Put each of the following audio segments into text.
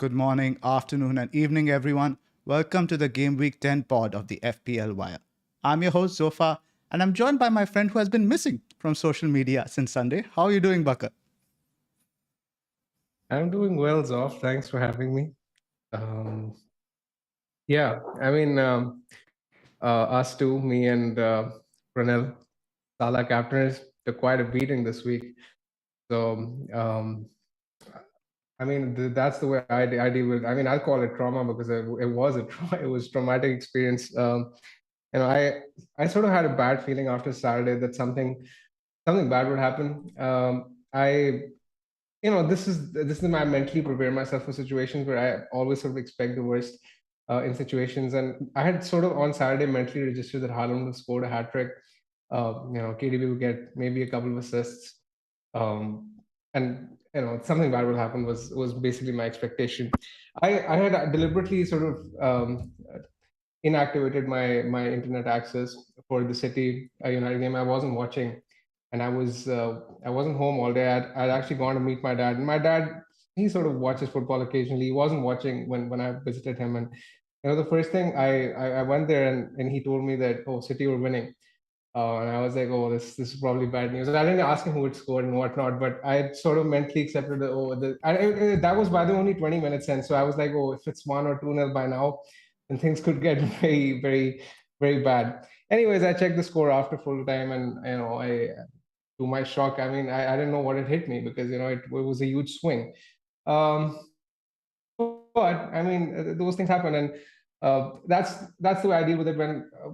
Good morning, afternoon, and evening, everyone. Welcome to the Game Week 10 pod of the FPL Wire. I'm your host, Zoph, and I'm joined by my friend who has been missing from social media since Sunday. How are you doing, Bakar? I'm doing well, Zoph. Thanks for having me. Yeah, I mean, us two, me and Pranel, Salah captains, took quite a beating this week. So, I mean, that's the way I deal with. I mean, I'll call it trauma because it was it was traumatic experience. I sort of had a bad feeling after Saturday that something bad would happen. This is my mentally prepare myself for situations where I always sort of expect the worst in situations. And I had sort of on Saturday mentally registered that Haaland will score a hat trick. KDB will get maybe a couple of assists. And something bad will happen was basically my expectation. I had deliberately sort of inactivated my internet access for the City United game. I wasn't watching, and I wasn't home all day. I'd actually gone to meet my dad, and my dad, he sort of watches football occasionally. He wasn't watching when I visited him, and the first thing I went there and he told me that, oh, City were winning. And I was like, oh, this is probably bad news. And I didn't ask him who had scored and whatnot, but I sort of mentally accepted that was by the only 20 minutes in. So I was like, oh, if it's 1 or 2-0 by now, then things could get very, very, very bad. Anyways, I checked the score after full time, and to my shock, I mean, I didn't know what had hit me because it was a huge swing. But I mean, those things happen, and that's the way I deal with it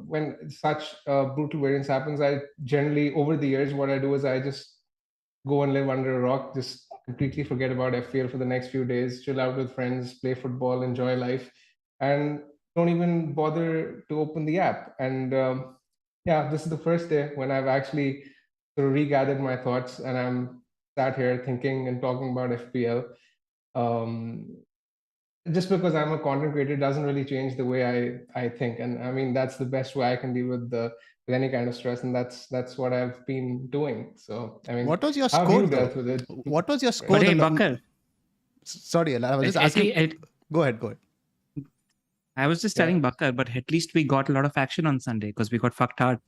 when such brutal variance happens. I generally, over the years, what I do is I just go and live under a rock, just completely forget about FPL for the next few days, chill out with friends, play football, enjoy life, and don't even bother to open the app. And yeah, this is the first day when I've actually sort of regathered my thoughts, and I'm sat here thinking and talking about FPL. just because I'm a content creator doesn't really change the way I think. And I mean, that's the best way I can deal with any kind of stress, and that's what I've been doing. So I mean, What was your how have score you though? dealt with it? What was your Right. score? But hey, Bakar, Sorry, I was just at asking. least, Go ahead. Go ahead. I was just Yeah. telling Bakar, but at least we got a lot of action on Sunday because we got fucked hard.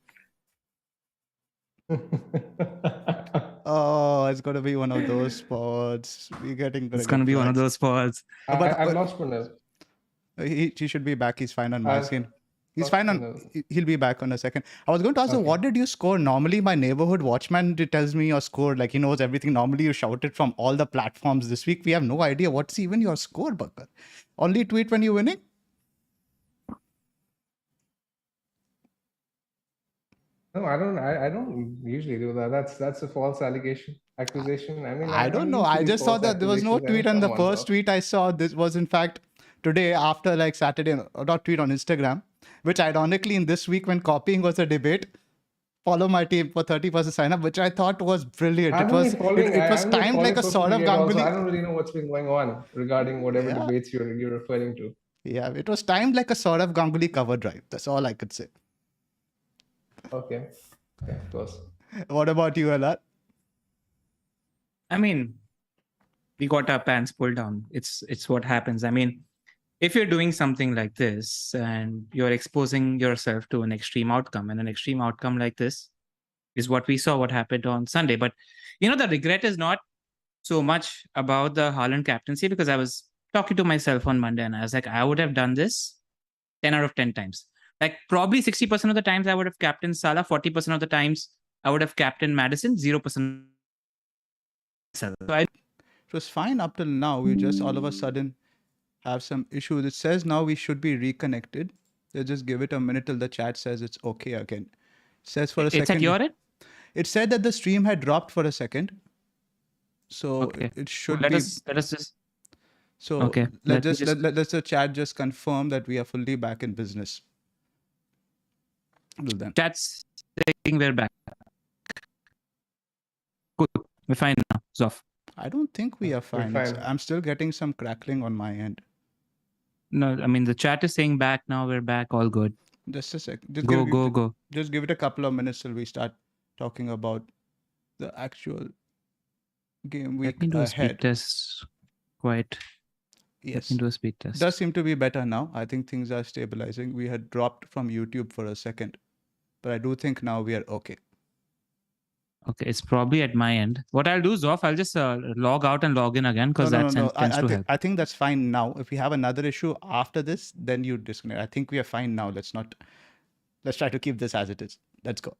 Oh, it's gonna be one of those spots. We're getting. It's going to be one of those spots. I've lost Pranav. He should be back. He's fine on my I've screen. He's lost fine on. Pranav. He'll be back on a second. I was going to ask you, Okay. what did you score? Normally, my neighborhood watchman tells me your score. Like he knows everything. Normally, you shout it from all the platforms. This week, we have no idea what's even your score, Bakar. Only tweet when you're winning. No, I don't. I don't usually do that. That's a false accusation. I mean, I don't I'm know. used to I these just saw false that there was no accusations tweet, and the anytime once first tweet I saw this was in fact today after like Saturday, or not tweet on Instagram, which ironically in this week when copying was a debate. Follow my team for 30% sign up, which I thought was brilliant. I It was haven't been following. it was I haven't been timed following like a social sort of media at all, so I Ganguly. don't really know what's been going on regarding whatever Yeah. debates you're referring to. Yeah, it was timed like a sort of Ganguly cover drive. That's all I could say. Okay, of course. What about you, Alar? I mean, we got our pants pulled down. It's what happens. I mean, if you're doing something like this and you're exposing yourself to an extreme outcome, and an extreme outcome like this is what we saw what happened on Sunday. But the regret is not so much about the Haaland captaincy, because I was talking to myself on Monday and I was like, I would have done this 10 out of 10 times. Like probably 60% of the times I would have captained Salah, 40% of the times I would have captained Madison, 0%. So It was fine up till now. We just all of a sudden have some issues. It says now we should be reconnected. Let's just give it a minute till the chat says it's okay again. It says for a it's second. at your end? It said that the stream had dropped for a second. So Okay. it should Let be. us just So Okay, let's let me just let the chat just confirm that we are fully back in business. Well then. chat's saying we're back. Good. We're fine now, Zoph. I don't think we are fine. fine. I'm still getting some crackling on my end. No, I mean the chat is saying back now. We're back. All good. Just a sec. Just Go. Just give it a couple of minutes till we start talking about the actual game week Let me do a speed ahead. test. Quite. Yes. Let me do a speed test. Does seem to be better now. I think things are stabilizing. We had dropped from YouTube for a second, but I do think now we are okay. Okay, it's probably at my end. What I'll do, Zoph, I'll just log out and log in again, because that tends to help. I think that's fine now. If we have another issue after this, then you disconnect. I think we are fine now. Let's try to keep this as it is. Let's go.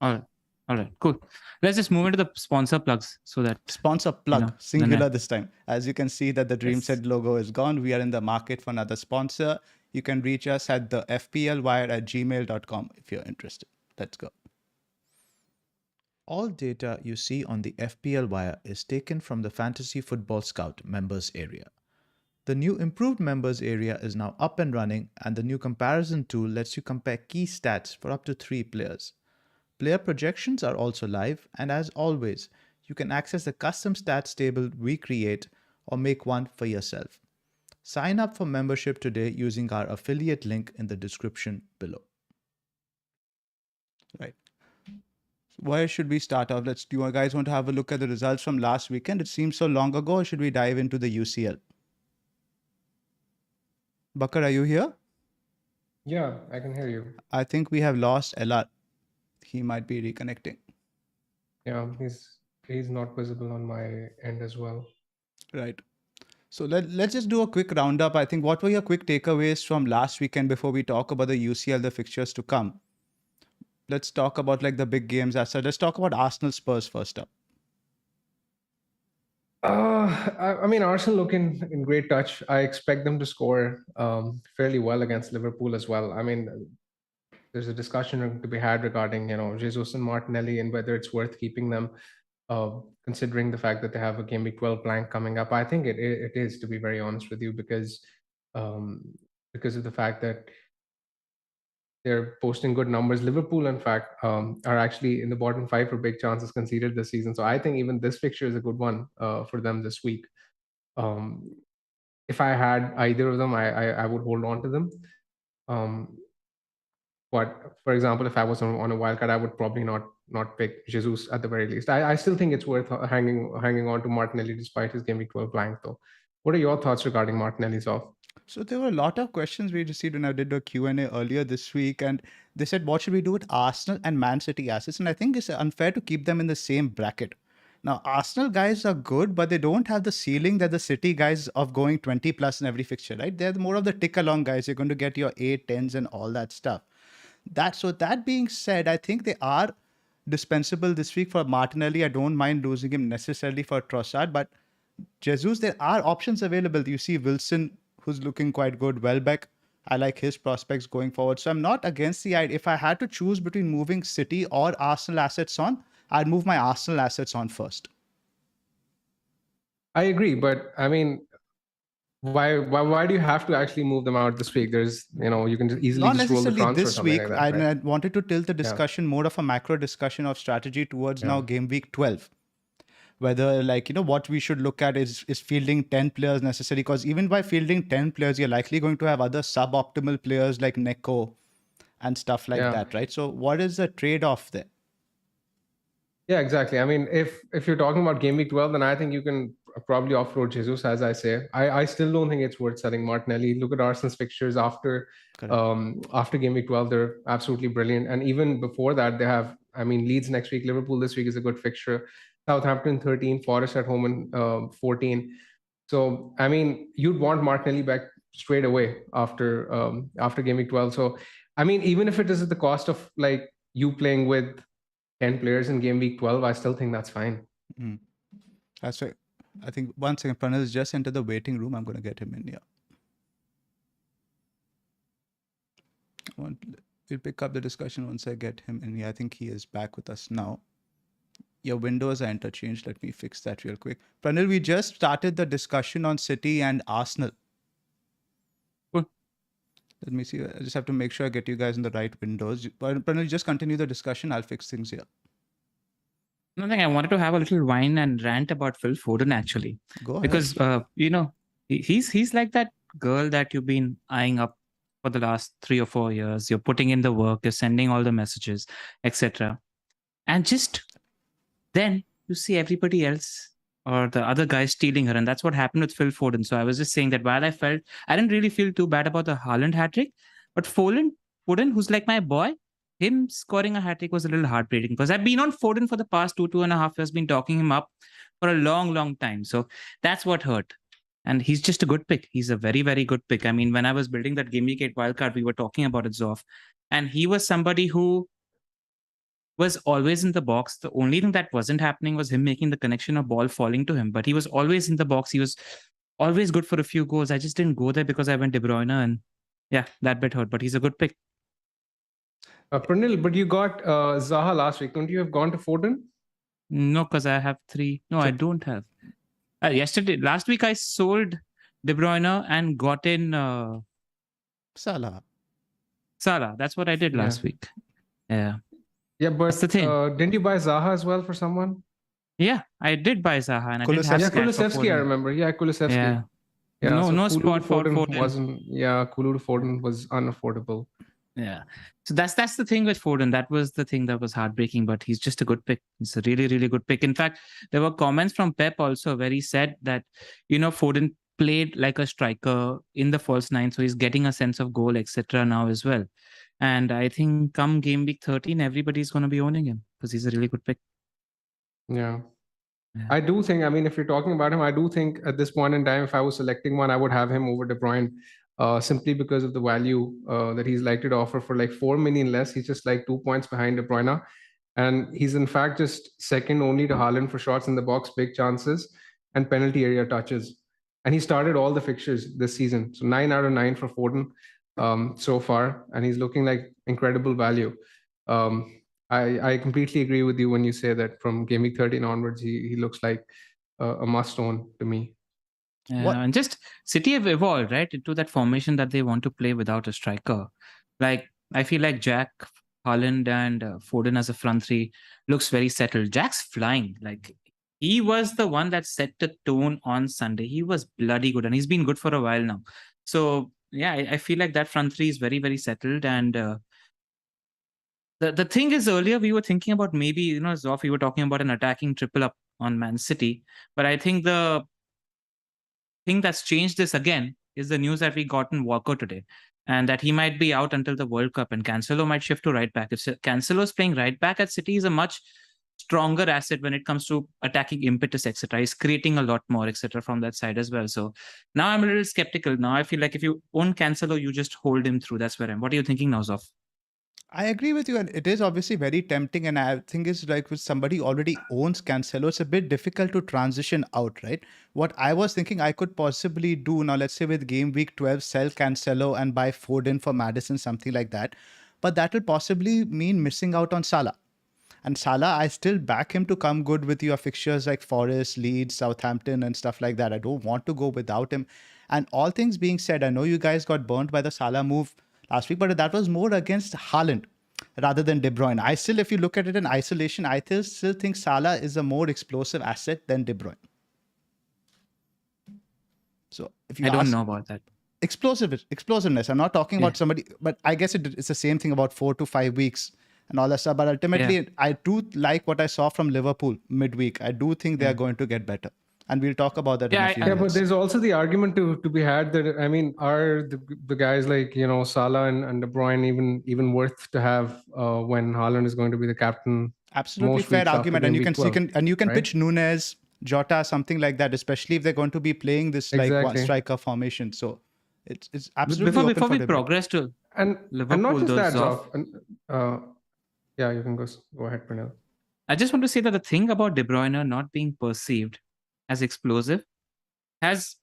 All right, cool. Let's just move into the sponsor plugs so that Sponsor plug, No, singular this time. As you can see that the Yes. DreamSet logo is gone. We are in the market for another sponsor. You can reach us at the fplwire@gmail.com if you're interested. Let's go. All data you see on the FPL Wire is taken from the Fantasy Football Scout members area. The new improved members area is now up and running, and the new comparison tool lets you compare key stats for up to 3 players. Player projections are also live, and as always, you can access the custom stats table we create or make one for yourself. Sign up for membership today using our affiliate link in the description below. Right. Where should we start off? Do you guys want to have a look at the results from last weekend? It seems so long ago. Or should we dive into the UCL? Bakar, are you here? Yeah, I can hear you. I think we have lost Elat. He might be reconnecting. Yeah, he's not visible on my end as well. Right. So let's just do a quick roundup. I think what were your quick takeaways from last weekend before we talk about the UCL, the fixtures to come? Let's talk about like the big games as such. Let's talk about Arsenal Spurs first up. I mean, Arsenal look in great touch. I expect them to score fairly well against Liverpool as well. I mean, there's a discussion to be had regarding Jesus and Martinelli and whether it's worth keeping them, considering the fact that they have a Game Week 12 blank coming up. I think it is, to be very honest with you, because of the fact that they're posting good numbers. Liverpool, in fact, are actually in the bottom 5 for big chances conceded this season. So I think even this fixture is a good one for them this week. if I had either of them, I would hold on to them. Um, but for example, if I was on a wildcard, I would probably not pick Jesus at the very least. I still think it's worth hanging on to Martinelli despite his game week 12 blank though. What are your thoughts regarding Martinelli's off? So there were a lot of questions we received when I did a Q&A earlier this week, and they said, what should we do with Arsenal and Man City assets? And I think it's unfair to keep them in the same bracket. Now, Arsenal guys are good, but they don't have the ceiling that the City guys of going 20 plus in every fixture, right? They're more of the tick along guys. You're going to get your 8, 10s and all that stuff. That being said, I think they are dispensable this week for Martinelli. I don't mind losing him necessarily for Trossard, but Jesus, there are options available. You see Wilson, who's looking quite good. Welbeck, I like his prospects going forward. So I'm not against the idea. If I had to choose between moving City or Arsenal assets on, I'd move my Arsenal assets on first. I agree, but I mean, why do you have to actually move them out this week? There's, you can just easily Not just roll the necessarily transfer or this something week. like that, right? I wanted to tilt the discussion more of a macro discussion of strategy towards now game week 12. Whether what we should look at is fielding 10 players necessary, because even by fielding 10 players, you're likely going to have other suboptimal players like Neko and stuff like that, right? So what is the trade-off there? Yeah, exactly. I mean, if you're talking about game week 12, then I think you can probably offload Jesus, as I say. I still don't think it's worth selling Martinelli. Look at Arsenal's fixtures after game week 12. They're absolutely brilliant. And even before that, they have, Leeds next week, Liverpool this week is a good fixture. Southampton 13, Forest at home in 14. So, you'd want Martinelli back straight away after game week 12. So, even if it is at the cost of like you playing with 10 players in game week 12, I still think that's fine. That's right. I think one second, Pranal has just entered the waiting room. I'm going to get him in here. We'll pick up the discussion once I get him in here. I think he is back with us now. Your windows are interchanged. Let me fix that real quick. Pranal, we just started the discussion on City and Arsenal. Cool. Let me see. I just have to make sure I get you guys in the right windows. Pranal, just continue the discussion. I'll fix things here. Nothing. I wanted to have a little whine and rant about Phil Foden actually. Go ahead. Because he's like that girl that you've been eyeing up for the last 3 or 4 years. You're putting in the work, you're sending all the messages, etc. And just then you see everybody else or the other guy stealing her. And that's what happened with Phil Foden. So I was just saying that while I didn't really feel too bad about the Haaland hat-trick, but Foden, who's like my boy, him scoring a hat-trick was a little heartbreaking because I've been on Foden for the past 2.5 years, been talking him up for a long, long time. So that's what hurt. And he's just a good pick. He's a very, very good pick. I mean, when I was building that Game Week 8 wildcard, we were talking about it, Zoph. And he was somebody who was always in the box. The only thing that wasn't happening was him making the connection of ball falling to him. But he was always in the box. He was always good for a few goals. I just didn't go there because I went De Bruyne. And yeah, that bit hurt. But he's a good pick. Pranil, but you got Zaha last week. Don't you have gone to Foden? No, because I have 3. No, I don't have. Last week I sold De Bruyne and got in Salah. That's what I did last week. Yeah. Yeah, but that's the thing. Didn't you buy Zaha as well for someone? Yeah, I did buy Zaha. And I didn't have Kulusevski, I remember. Yeah, Kulusevski. Yeah, so no Kulu spot for Foden. Kulu to Foden was unaffordable. Yeah. So that's the thing with Foden. That was the thing that was heartbreaking, but he's just a good pick. He's a really, really good pick. In fact, there were comments from Pep also where he said that, Foden played like a striker in the false nine. So he's getting a sense of goal, etc. now as well. And I think come game week 13, everybody's going to be owning him because he's a really good pick. Yeah. I do think, if you're talking about him, I do think at this point in time, if I was selecting one, I would have him over De Bruyne. Simply because of the value that he's likely to offer for like 4 million less. He's just like 2 points behind De Bruyne. And he's in fact just second only to Haaland for shots in the box, big chances, and penalty area touches. And he started all the fixtures this season. So 9 out of 9 for Foden so far. And he's looking like incredible value. I completely agree with you when you say that from game week 13 onwards, he looks like a must-own to me. Yeah, and just City have evolved, right, into that formation that they want to play without a striker. Like, I feel like Jack, Haaland, and Foden as a front three looks very settled. Jack's flying. Like, he was the one that set the tone on Sunday. He was bloody good, and he's been good for a while now. So yeah, I feel like that front three is very, very settled. And the thing is, earlier we were thinking about maybe, Zoph, we were talking about an attacking triple up on Man City, but I think the thing that's changed this again is the news that we got in Walker today, and that he might be out until the World Cup, and Cancelo might shift to right back. If Cancelo is playing right back at City, is a much stronger asset when it comes to attacking impetus, etc. He's creating a lot more, etc. from that side as well. So now I'm a little skeptical. Now I feel like if you own Cancelo, you just hold him through. That's where I'm. What are you thinking now, Zoff? I agree with you, and it is obviously very tempting. And I think it's like with somebody already owns Cancelo, it's a bit difficult to transition out, right? What I was thinking I could possibly do now, let's say with game week 12, sell Cancelo and buy Foden for Madison, something like that. But that will possibly mean missing out on Salah. And Salah, I still back him to come good with your fixtures like Forest, Leeds, Southampton, and stuff like that. I don't want to go without him. And all things being said, I know you guys got burnt by the Salah move last week, but that was more against Haaland rather than De Bruyne. I still, if you look at it in isolation, I still think Salah is a more explosive asset than De Bruyne. So if you I don't know about that. Explosiveness. I'm not talking about somebody, but I guess it's the same thing about 4 to 5 weeks and all that stuff. But ultimately, I do like what I saw from Liverpool midweek. I do think they are going to get better. And we'll talk about that in a few minutes. But there's also the argument to be had that, I mean, are the guys like, Salah and De Bruyne even worth to have when Haaland is going to be the captain? Absolutely fair argument. And you can pitch Nunes, Jota, something like that, especially if they're going to be playing this like one striker formation. So it's absolutely before we progress to Liverpool, and not just that, Zoph. Yeah, you can go ahead, Pranil. I just want to say that the thing about De Bruyne not being perceived as explosive has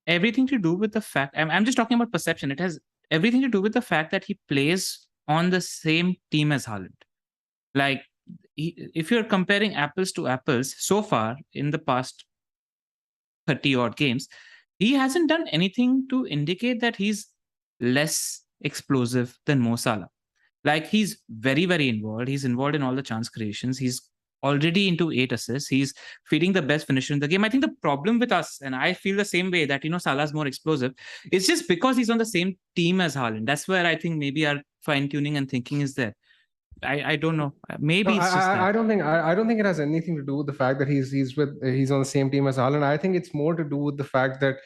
everything to do with the fact, I'm just talking about perception. It has everything to do with the fact that he plays on the same team as Haaland. Like, if you're comparing apples to apples, so far in the past 30 odd games, he hasn't done anything to indicate that he's less explosive than Mo Salah. Like, he's very, very involved. He's involved in all the chance creations. He's already into 8 assists. He's feeding the best finisher in the game. I think the problem with us, and I feel the same way, that, Salah's more explosive, it's just because he's on the same team as Haaland. That's where I think maybe our fine-tuning and thinking is there. I don't know. Maybe it's just that. I don't think it has anything to do with the fact that he's on the same team as Haaland. I think it's more to do with the fact that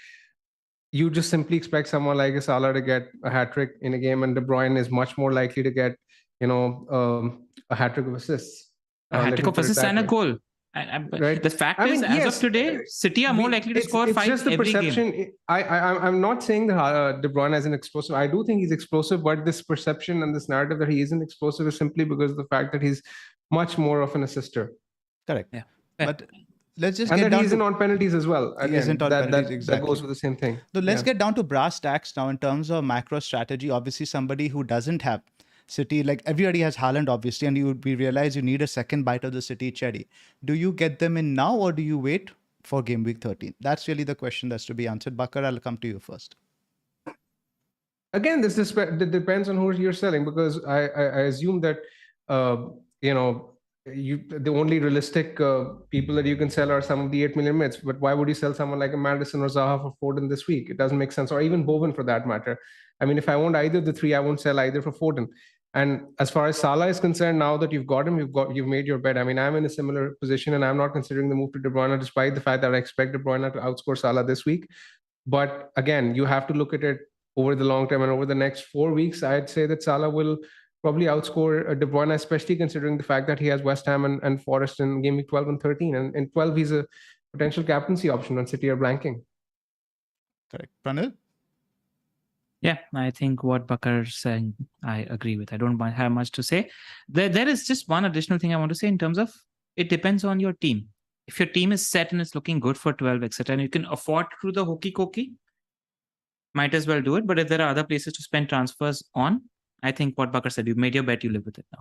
you just simply expect someone like a Salah to get a hat-trick in a game, and De Bruyne is much more likely to get, a hat-trick of assists. A hat-trick of assists and a goal. Right. The fact is, as of today, City are more likely to score 5 just the every perception. game. I'm not saying that De Bruyne is an explosive. I do think he's explosive, but this perception and this narrative that he isn't explosive is simply because of the fact that he's much more of an assister. Correct. Yeah. But let's just and get down he isn't on penalties as well. Again, he isn't on penalties, exactly. That goes with the same thing. So let's get down to brass tacks now in terms of macro strategy. Obviously, somebody who doesn't have City, like everybody has Haaland, obviously, and we realize you need a second bite of the City cherry. Do you get them in now, or do you wait for game week 13? That's really the question that's to be answered. Bakar, I'll come to you first. Again, this depends on who you're selling, because I assume that the only realistic people that you can sell are some of the 8 million mids. But why would you sell someone like a Madison or Zaha for Foden this week? It doesn't make sense. Or even Bowen for that matter. I mean, if I owned either of the three, I won't sell either for Foden. And as far as Salah is concerned, now that you've got him, you've made your bet. I mean, I'm in a similar position, and I'm not considering the move to De Bruyne, despite the fact that I expect De Bruyne to outscore Salah this week. But again, you have to look at it over the long term, and over the next 4 weeks, I'd say that Salah will probably outscore De Bruyne, especially considering the fact that he has West Ham and Forest in game week 12 and 13. And in 12, he's a potential captaincy option when City are blanking. Correct. Pranil? Yeah, I think what Bakar said, I agree with. I don't have much to say. There is just one additional thing I want to say in terms of it depends on your team. If your team is set and it's looking good for 12, etc., and you can afford to do the hokey cokey, might as well do it. But if there are other places to spend transfers on, I think what Bakar said, you've made your bet, you live with it now.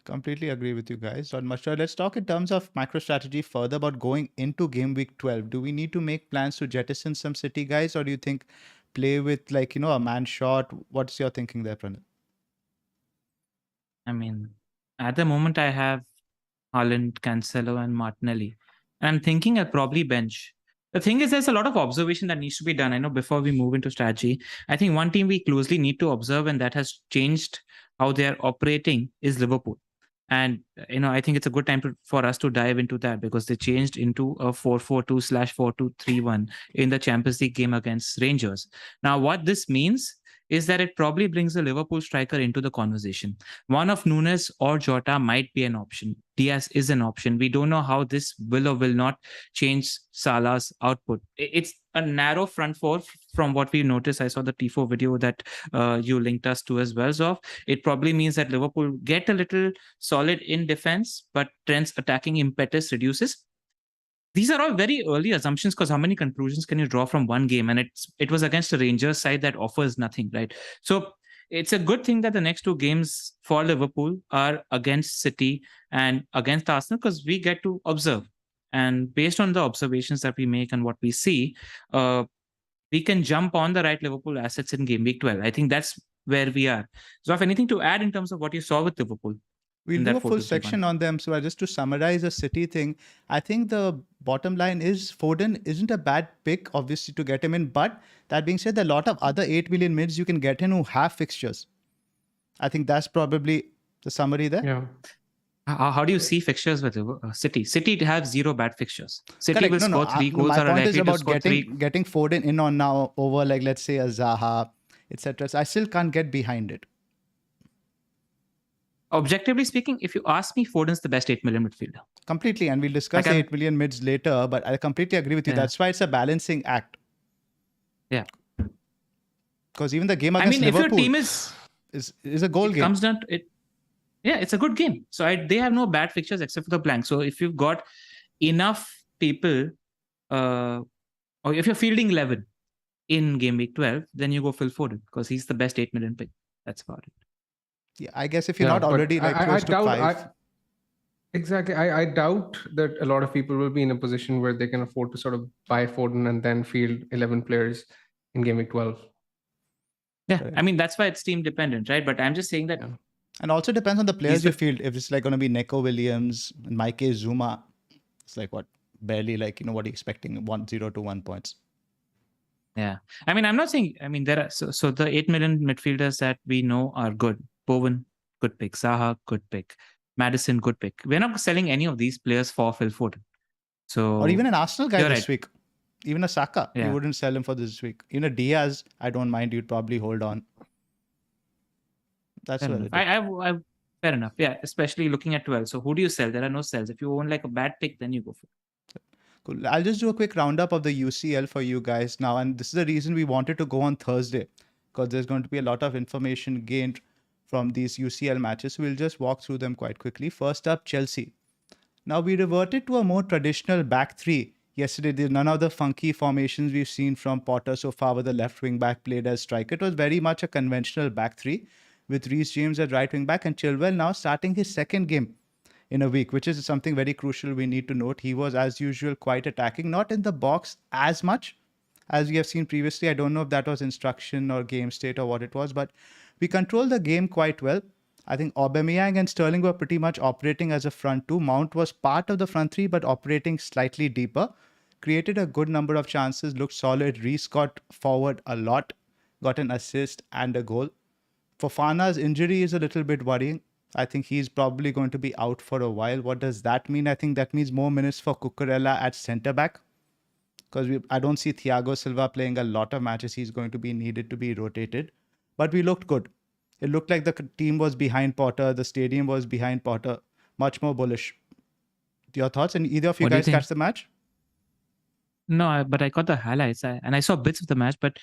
Completely agree with you guys. Not much. Let's talk in terms of macro strategy further about going into game week 12. Do we need to make plans to jettison some City guys, or do you think play with a man shot? What's your thinking there, Pranil? I mean, at the moment I have Haaland, Cancelo and Martinelli. and I'm thinking I'll probably bench. The thing is, there's a lot of observation that needs to be done. I know before we move into strategy, I think one team we closely need to observe, and that has changed how they are operating, is Liverpool. And I think it's a good time for us to dive into that, because they changed into a 4-4-2/4-2-3-1 in the Champions League game against Rangers. Now, what this means is that it probably brings a Liverpool striker into the conversation. One of Nunes or Jota might be an option. Diaz is an option. We don't know how this will or will not change Salah's output. It's a narrow front four from what we noticed. I saw the T4 video that you linked us to as well, Zoph. It probably means that Liverpool get a little solid in defense, but Trent's attacking impetus reduces. These are all very early assumptions, because how many conclusions can you draw from one game? And it was against a Rangers side that offers nothing, right? So it's a good thing that the next two games for Liverpool are against City and against Arsenal, because we get to observe. And based on the observations that we make and what we see, we can jump on the right Liverpool assets in game week 12. I think that's where we are. So if anything to add in terms of what you saw with Liverpool? We'll do a full section on them. So just to summarize the City thing, I think the bottom line is Foden isn't a bad pick, obviously, to get him in. But that being said, there are a lot of other 8 million mids you can get in who have fixtures. I think that's probably the summary there. Yeah. How do you see fixtures with City? City have 0 bad fixtures. City Correct. will score 3 goals. My point is about getting Foden in on now over, like, let's say a Zaha, etc. So I still can't get behind it. Objectively speaking, if you ask me, Foden's the best 8 million midfielder. Completely. And we'll discuss 8 million mids later, but I completely agree with you. Yeah. That's why it's a balancing act. Yeah. Because even the game against Liverpool, if your team is a goal game. Comes down to it. Yeah, it's a good game. So they have no bad fixtures except for the blank. So if you've got enough people, or if you're fielding 11 in game week 12, then you go Phil Foden, because he's the best 8 million pick. That's about it. Yeah, I guess if you're not already close to 5. Exactly. I doubt that a lot of people will be in a position where they can afford to sort of buy Foden and then field 11 players in game week 12. Yeah, right. I mean, that's why it's team dependent, right? But I'm just saying that. Yeah. And also depends on the players you field. If it's like going to be Neko Williams, in my case, Zuma, it's like what? Barely what are you expecting? 1-0 to 1 points. Yeah. I mean, I'm not saying, there are, so the 8 million midfielders that we know are good. Bowen, good pick. Zaha, good pick. Maddison, good pick. We're not selling any of these players for Phil Foden. So, or even an Arsenal guy this week. Even a Saka, you wouldn't sell him for this week. Even a Diaz, I don't mind. You'd probably hold on. That's fair enough. Fair enough. Yeah, especially looking at 12. So who do you sell? There are no sells. If you own like a bad pick, then you go for it. Cool. I'll just do a quick roundup of the UCL for you guys now. And this is the reason we wanted to go on Thursday, because there's going to be a lot of information gained from these UCL matches. We'll just walk through them quite quickly. First up, Chelsea. Now, we reverted to a more traditional back three. Yesterday, there's none of the funky formations we've seen from Potter so far, with the left wing back played as striker. It was very much a conventional back three, with Reece James at right wing back and Chilwell now starting his second game in a week, which is something very crucial we need to note. He was, as usual, quite attacking, not in the box as much as we have seen previously. I don't know if that was instruction or game state or what it was, but we controlled the game quite well. I think Aubameyang and Sterling were pretty much operating as a front two. Mount was part of the front three, but operating slightly deeper. Created a good number of chances, looked solid. Reece got forward a lot, got an assist and a goal. Fofana's injury is a little bit worrying. I think he's probably going to be out for a while. What does that mean? I think that means more minutes for Cucurella at centre-back, because I don't see Thiago Silva playing a lot of matches. He's going to be needed to be rotated. But we looked good. It looked like the team was behind Potter. The stadium was behind Potter. Much more bullish. Your thoughts? And either of you guys catch the match? No, but I got the highlights and I saw bits of the match. But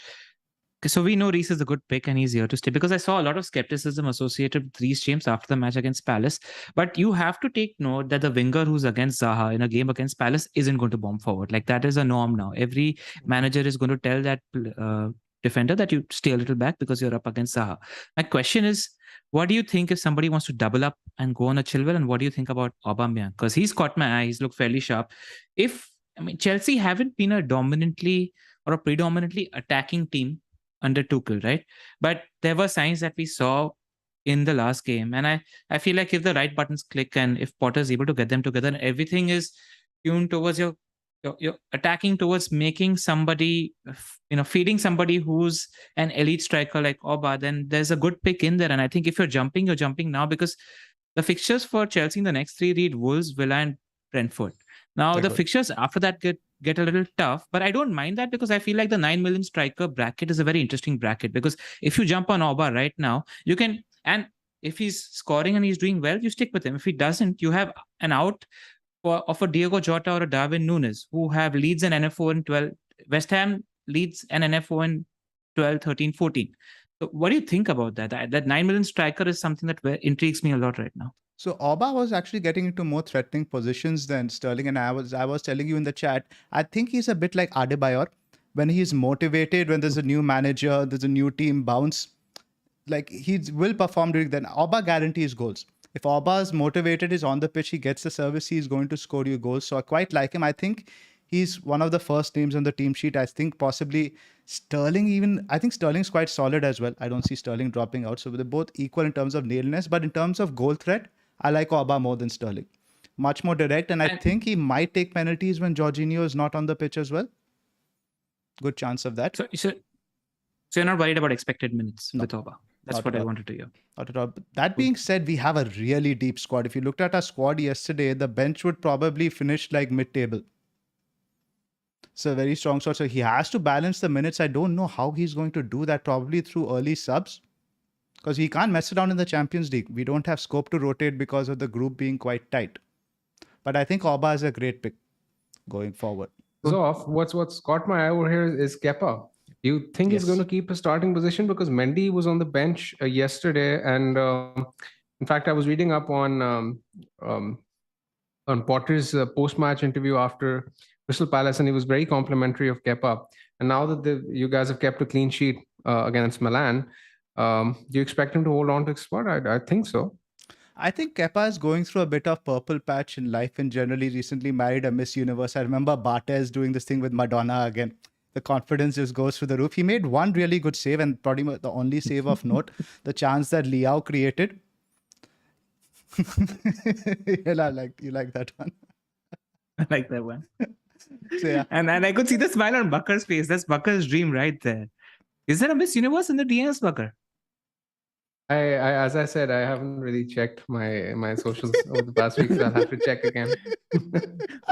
so we know Reece is a good pick and he's here to stay, because I saw a lot of skepticism associated with Reece James after the match against Palace. But you have to take note that the winger who's against Zaha in a game against Palace isn't going to bomb forward. Like, that is a norm now. Every manager is going to tell that defender that you stay a little back because you're up against Zaha. My question is, what do you think if somebody wants to double up and go on a Chilwell? And what do you think about Aubameyang? Because he's caught my eye. He's looked fairly sharp. Chelsea haven't been a dominantly or a predominantly attacking team under Tuchel, right? But there were signs that we saw in the last game. And I feel like if the right buttons click and if Potter is able to get them together, everything is tuned towards you're attacking towards making somebody, feeding somebody who's an elite striker like Oba, then there's a good pick in there. And I think if you're jumping now, because the fixtures for Chelsea in the next three read Wolves, Villa, and Brentford. Now They're the good. fixtures after that get a little tough, but I don't mind that because I feel like the 9 million striker bracket is a very interesting bracket, because if you jump on Oba right now, you can, and if he's scoring and he's doing well, you stick with him. If he doesn't, you have an out of a Diego Jota or a Darwin Núñez, who have leads in NFO in 12. West Ham leads an NFO in 12, 13, 14. So what do you think about that? That 9 million striker is something that intrigues me a lot right now. So Oba was actually getting into more threatening positions than Sterling, and I was telling you in the chat, I think he's a bit like Adebayor. When he's motivated, when there's a new manager, there's a new team bounce, like he will perform during then. Oba guarantees goals. If Oba is motivated, is on the pitch, he gets the service, he's going to score you goals. So I quite like him. I think he's one of the first names on the team sheet. I think possibly Sterling even. I think Sterling's quite solid as well. I don't see Sterling dropping out. So they're both equal in terms of nailiness. But in terms of goal threat, I like Oba more than Sterling. Much more direct. And I think he might take penalties when Jorginho is not on the pitch as well. Good chance of that. So you're not worried about expected minutes with Oba. That's what I wanted to hear. Not at all. But that being said, we have a really deep squad. If you looked at our squad yesterday, the bench would probably finish like mid-table. So very strong squad. So he has to balance the minutes. I don't know how he's going to do that, probably through early subs. Because he can't mess around in the Champions League. We don't have scope to rotate because of the group being quite tight. But I think Oba is a great pick going forward. Zoph, what's caught my eye over here is Kepa. Do you think he's going to keep a starting position? Because Mendy was on the bench yesterday, and in fact, I was reading up on Potter's post-match interview after Crystal Palace, and he was very complimentary of Kepa. And now that you guys have kept a clean sheet against Milan, do you expect him to hold on to his spot? I think so. I think Kepa is going through a bit of purple patch in life and generally recently married a Miss Universe. I remember Barthez doing this thing with Madonna again. The confidence just goes through the roof. He made one really good save, and probably the only save of note, the chance that Liao created. You like that one? I like that one. So, yeah. And I could see the smile on Bakar's face. That's Bakar's dream right there. Is there a Miss Universe in the DMs, Bakar? As I said, I haven't really checked my socials over the past week, so I'll have to check again.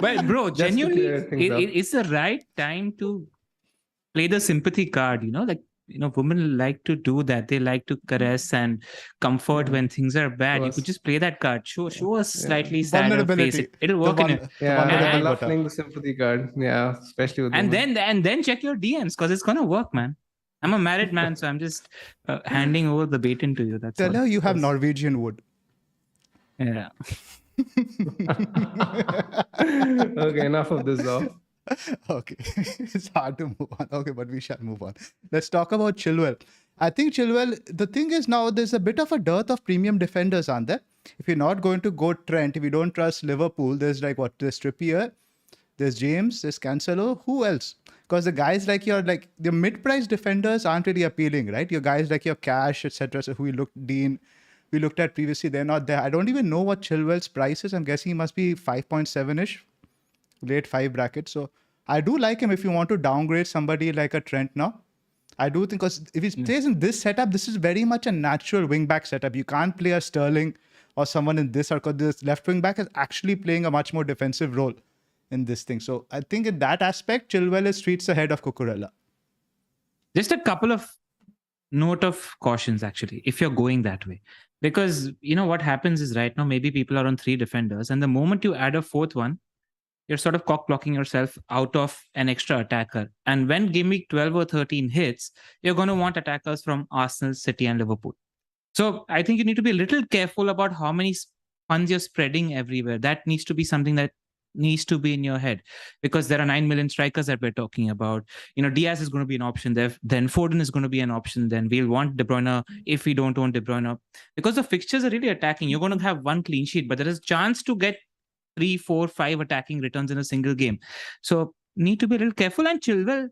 But bro, genuinely, it's the right time to play the sympathy card. Women like to do that. They like to caress and comfort when things are bad. You could just play that card. Show a slightly sadder face. It'll work in it. I love playing the sympathy card. Yeah, especially with women. And then check your DMs, because it's gonna work, man. I'm a married man, so I'm just handing over the baton to you. That's Tell her you have Norwegian wood. Yeah. Okay, enough of this, though. Okay, it's hard to move on. Okay, but we shall move on. Let's talk about Chilwell. I think Chilwell, the thing is now there's a bit of a dearth of premium defenders, aren't there? If you're not going to go Trent, if you don't trust Liverpool, there's there's Trippier, there's James, there's Cancelo. Who else? Because the guys the mid-price defenders aren't really appealing, right? Your guys like your Cash, etc. So we looked at previously, they're not there. I don't even know what Chilwell's price is. I'm guessing he must be 5.7-ish, late 5 bracket. So I do like him if you want to downgrade somebody like a Trent now. I do think, because if he plays in this setup, this is very much a natural wing-back setup. You can't play a Sterling or someone in this, because this left wing-back is actually playing a much more defensive role in this thing. So I think in that aspect, Chilwell is streets ahead of Cucurella. Just a couple of note of cautions, actually, if you're going that way. Because, what happens is right now, maybe people are on 3 defenders, and the moment you add a 4th one, you're sort of cock-blocking yourself out of an extra attacker. And when game week 12 or 13 hits, you're going to want attackers from Arsenal, City, and Liverpool. So I think you need to be a little careful about how many funds you're spreading everywhere. That needs to be something that needs to be in your head, because there are 9 million strikers that we're talking about. Diaz is going to be an option there. Then Foden is going to be an option. Then we'll want De Bruyne if we don't want De Bruyne. Because the fixtures are really attacking. You're going to have 1 clean sheet, but there is a chance to get 3, 4, 5 attacking returns in a single game. So need to be a little careful. And Chilwell,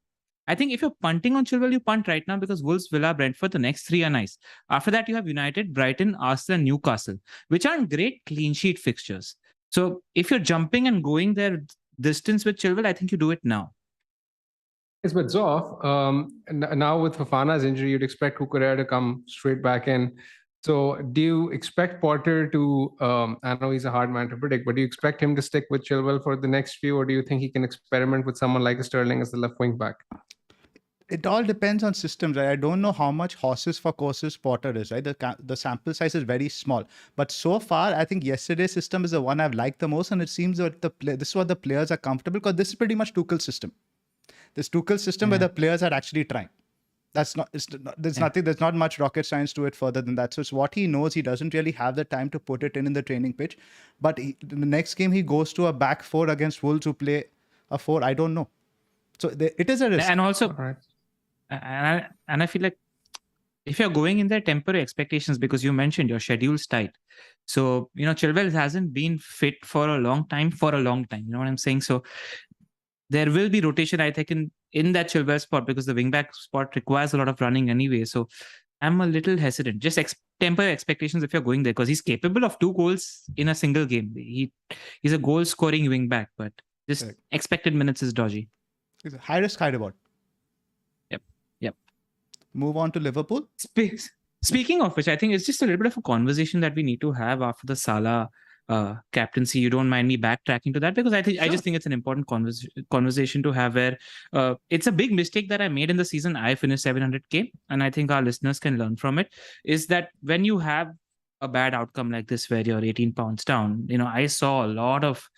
I think if you're punting on Chilwell, you punt right now, because Wolves, Villa, Brentford, the next 3 are nice. After that, you have United, Brighton, Arsenal, and Newcastle, which aren't great clean sheet fixtures. So if you're jumping and going there distance with Chilwell, I think you do it now. Yes, but Zoph, now with Fofana's injury, you'd expect Cucurella to come straight back in. So do you expect Potter to, I know he's a hard man to predict, but do you expect him to stick with Chilwell for the next few, or do you think he can experiment with someone like a Sterling as the left wing back? It all depends on systems, right? I don't know how much horses for courses Potter is, right? The sample size is very small. But so far, I think yesterday's system is the one I've liked the most. And it seems that this is what the players are comfortable, because this is pretty much Tuchel's system. This Tuchel system where the players are actually trying. There's not much rocket science to it further than that. So it's what he knows. He doesn't really have the time to put it in the training pitch. But in the next game, he goes to a back four against Wolves who play a four. I don't know. So it is a risk. And also, and I feel like if you're going in there, temporary expectations, because you mentioned your schedule's tight. So, Chilwell hasn't been fit for a long time. You know what I'm saying? So there will be rotation, I think, in that Chilwell spot, because the wingback spot requires a lot of running anyway. So I'm a little hesitant. Just temper expectations if you're going there, because he's capable of 2 goals in a single game. He's a goal-scoring wingback, but just expected minutes is dodgy. It's a high risk, high reward. Yep. Move on to Liverpool. Speaking of which, I think it's just a little bit of a conversation that we need to have after the Salah captaincy. You don't mind me backtracking to that, because I just think it's an important conversation to have, where it's a big mistake that I made in the season. I finished 700k, and I think our listeners can learn from it. Is that when you have a bad outcome like this, where you're 18 pounds down, I saw a lot of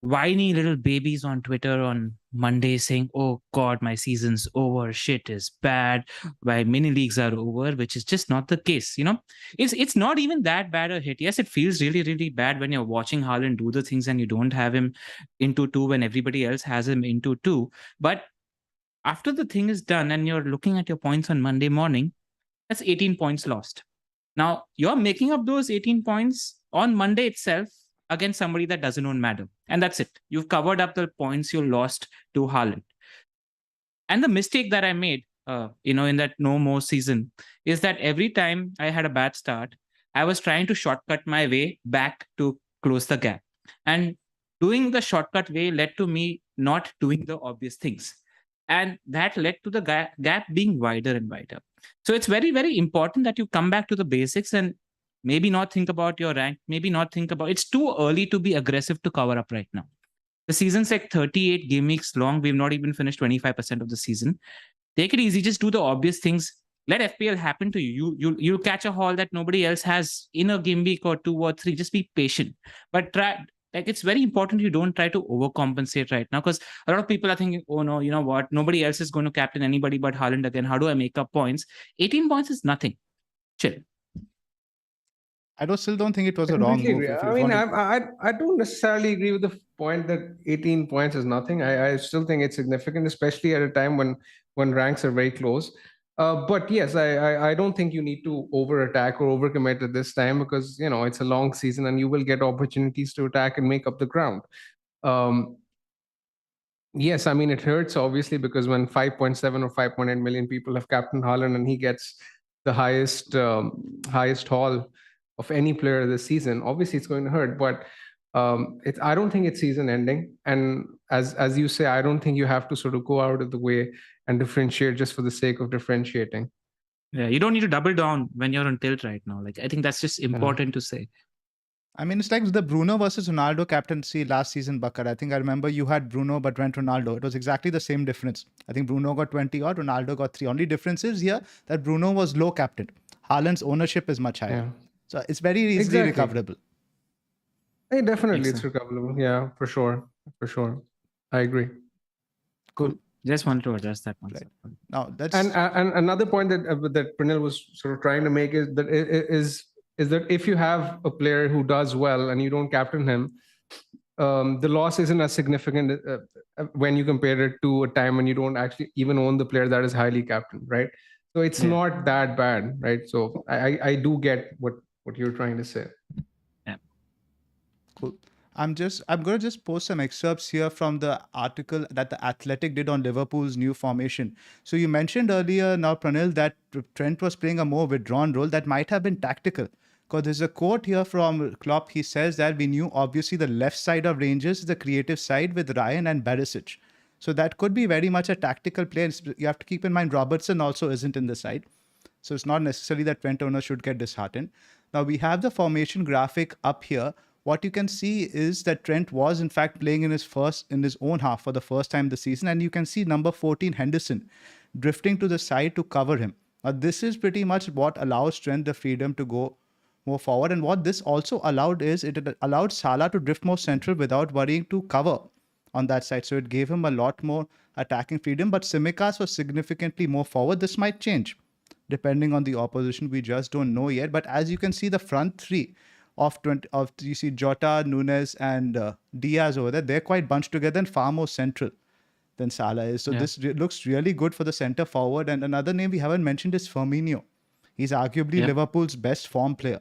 whiny little babies on Twitter on Monday saying, "Oh God, my season's over. Shit is bad. My mini leagues are over," which is just not the case. It's not even that bad a hit. Yes, it feels really, really bad when you're watching Haaland do the things and you don't have him into 2 when everybody else has him into 2. But after the thing is done and you're looking at your points on Monday morning, that's 18 points lost. Now you're making up those 18 points on Monday itself against somebody that doesn't own Madam. And that's it. You've covered up the points you lost to Haaland. And the mistake that I made, in that no more season, is that every time I had a bad start, I was trying to shortcut my way back to close the gap. And doing the shortcut way led to me not doing the obvious things. And that led to the gap being wider and wider. So it's very, very important that you come back to the basics and maybe not think about your rank, it's too early to be aggressive to cover up right now. The season's like 38 game weeks long. We've not even finished 25% of the season. Take it easy. Just do the obvious things. Let FPL happen to you. You'll catch a haul that nobody else has in a game week or 2 or 3. Just be patient. But it's very important you don't try to overcompensate right now, because a lot of people are thinking, oh no, you know what? Nobody else is going to captain anybody but Haaland again. How do I make up points? 18 points is nothing. Chill. I still don't think it was a wrong move. I don't necessarily agree with the point that 18 points is nothing. I still think it's significant, especially at a time when ranks are very close. But yes, I don't think you need to over-attack or overcommit at this time, because it's a long season and you will get opportunities to attack and make up the ground. Yes, it hurts obviously, because when 5.7 or 5.8 million people have captained Haaland and he gets the highest haul of any player this season, obviously it's going to hurt. But I don't think it's season ending. And as you say, I don't think you have to sort of go out of the way and differentiate just for the sake of differentiating. Yeah, you don't need to double down when you're on tilt right now. I think that's just important to say. It's like the Bruno versus Ronaldo captaincy last season, Bakar. I think I remember you had Bruno but went Ronaldo. It was exactly the same difference. I think Bruno got 20 odd, Ronaldo got 3. Only difference is here that Bruno was low captain. Haaland's ownership is much higher. Yeah. So it's very easily recoverable. Hey, definitely it's recoverable. Yeah, for sure. I agree. Cool. Just wanted to address that one. Right. Now that's and another point that Pranil was sort of trying to make is that if you have a player who does well and you don't captain him, the loss isn't as significant when you compare it to a time when you don't actually even own the player that is highly captained, right? So it's not that bad, right? So I do get what you're trying to say. Yeah. Cool. I'm going to just post some excerpts here from the article that The Athletic did on Liverpool's new formation. So you mentioned earlier now, Pranil, that Trent was playing a more withdrawn role that might have been tactical. Because there's a quote here from Klopp. He says that we knew obviously the left side of Rangers is the creative side with Ryan and Barisic. So that could be very much a tactical play. You have to keep in mind Robertson also isn't in the side. So it's not necessarily that Trent owners should get disheartened. Now we have the formation graphic up here. What you can see is that Trent was in fact playing in his own half for the first time this season, and you can see number 14 Henderson drifting to the side to cover him. Now this is pretty much what allows Trent the freedom to go more forward, and what this also allowed is it allowed Salah to drift more central without worrying to cover on that side. So it gave him a lot more attacking freedom, but Tsimikas was significantly more forward. This might change depending on the opposition. We just don't know yet. But as you can see, the front three you see Jota, Nunes, and Diaz over there, they're quite bunched together and far more central than Salah is. So this looks really good for the centre forward. And another name we haven't mentioned is Firmino. He's arguably Liverpool's best form player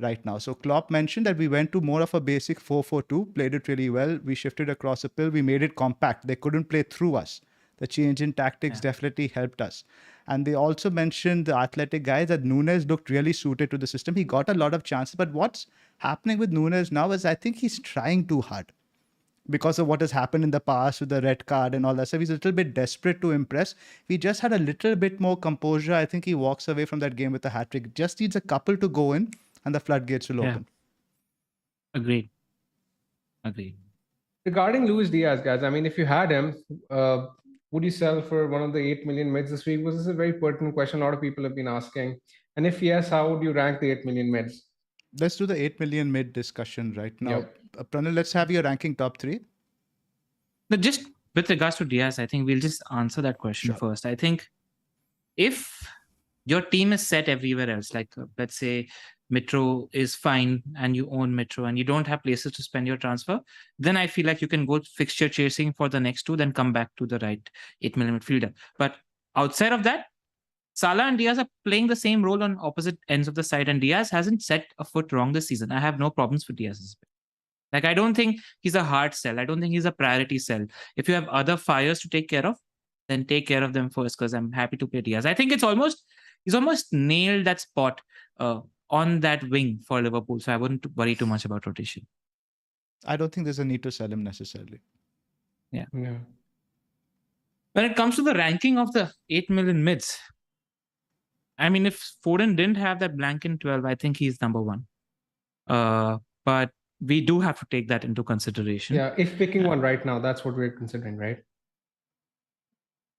right now. So Klopp mentioned that we went to more of a basic 4-4-2, played it really well. We shifted across the pill. We made it compact. They couldn't play through us. The change in tactics definitely helped us. And they also mentioned the athletic guys that Nunes looked really suited to the system. He got a lot of chances. But what's happening with Nunes now is I think he's trying too hard because of what has happened in the past with the red card and all that stuff. He's a little bit desperate to impress. If he just had a little bit more composure, I think he walks away from that game with a hat-trick. Just needs a couple to go in and the floodgates will open. Agreed. Regarding Luis Diaz, guys, I mean, if you had him, would you sell for one of the 8 million mids this week? This is a very pertinent question. A lot of people have been asking. And if yes, how would you rank the 8 million mids? Let's do the 8 million mid discussion right now. Pranil, let's have your ranking top 3. But just with regards to Diaz, I think we'll just answer that question first. I think if your team is set everywhere else, like let's say Mitro is fine and you own Mitro and you don't have places to spend your transfer, then I feel like you can go fixture chasing for the next 2, then come back to the right 8 million midfielder. But outside of that, Salah and Diaz are playing the same role on opposite ends of the side, and Diaz hasn't set a foot wrong this season. I have no problems with Diaz. Like, I don't think he's a hard sell. I don't think he's a priority sell. If you have other fires to take care of, then take care of them first, because I'm happy to play Diaz. I think he's almost nailed that spot on that wing for Liverpool, so I wouldn't worry too much about rotation. I don't think there's a need to sell him necessarily. Yeah. When it comes to the ranking of the 8 million mids, I mean, if Foden didn't have that blank in 12, I think he's number 1. But we do have to take that into consideration. Yeah, if picking one right now, that's what we're considering, right?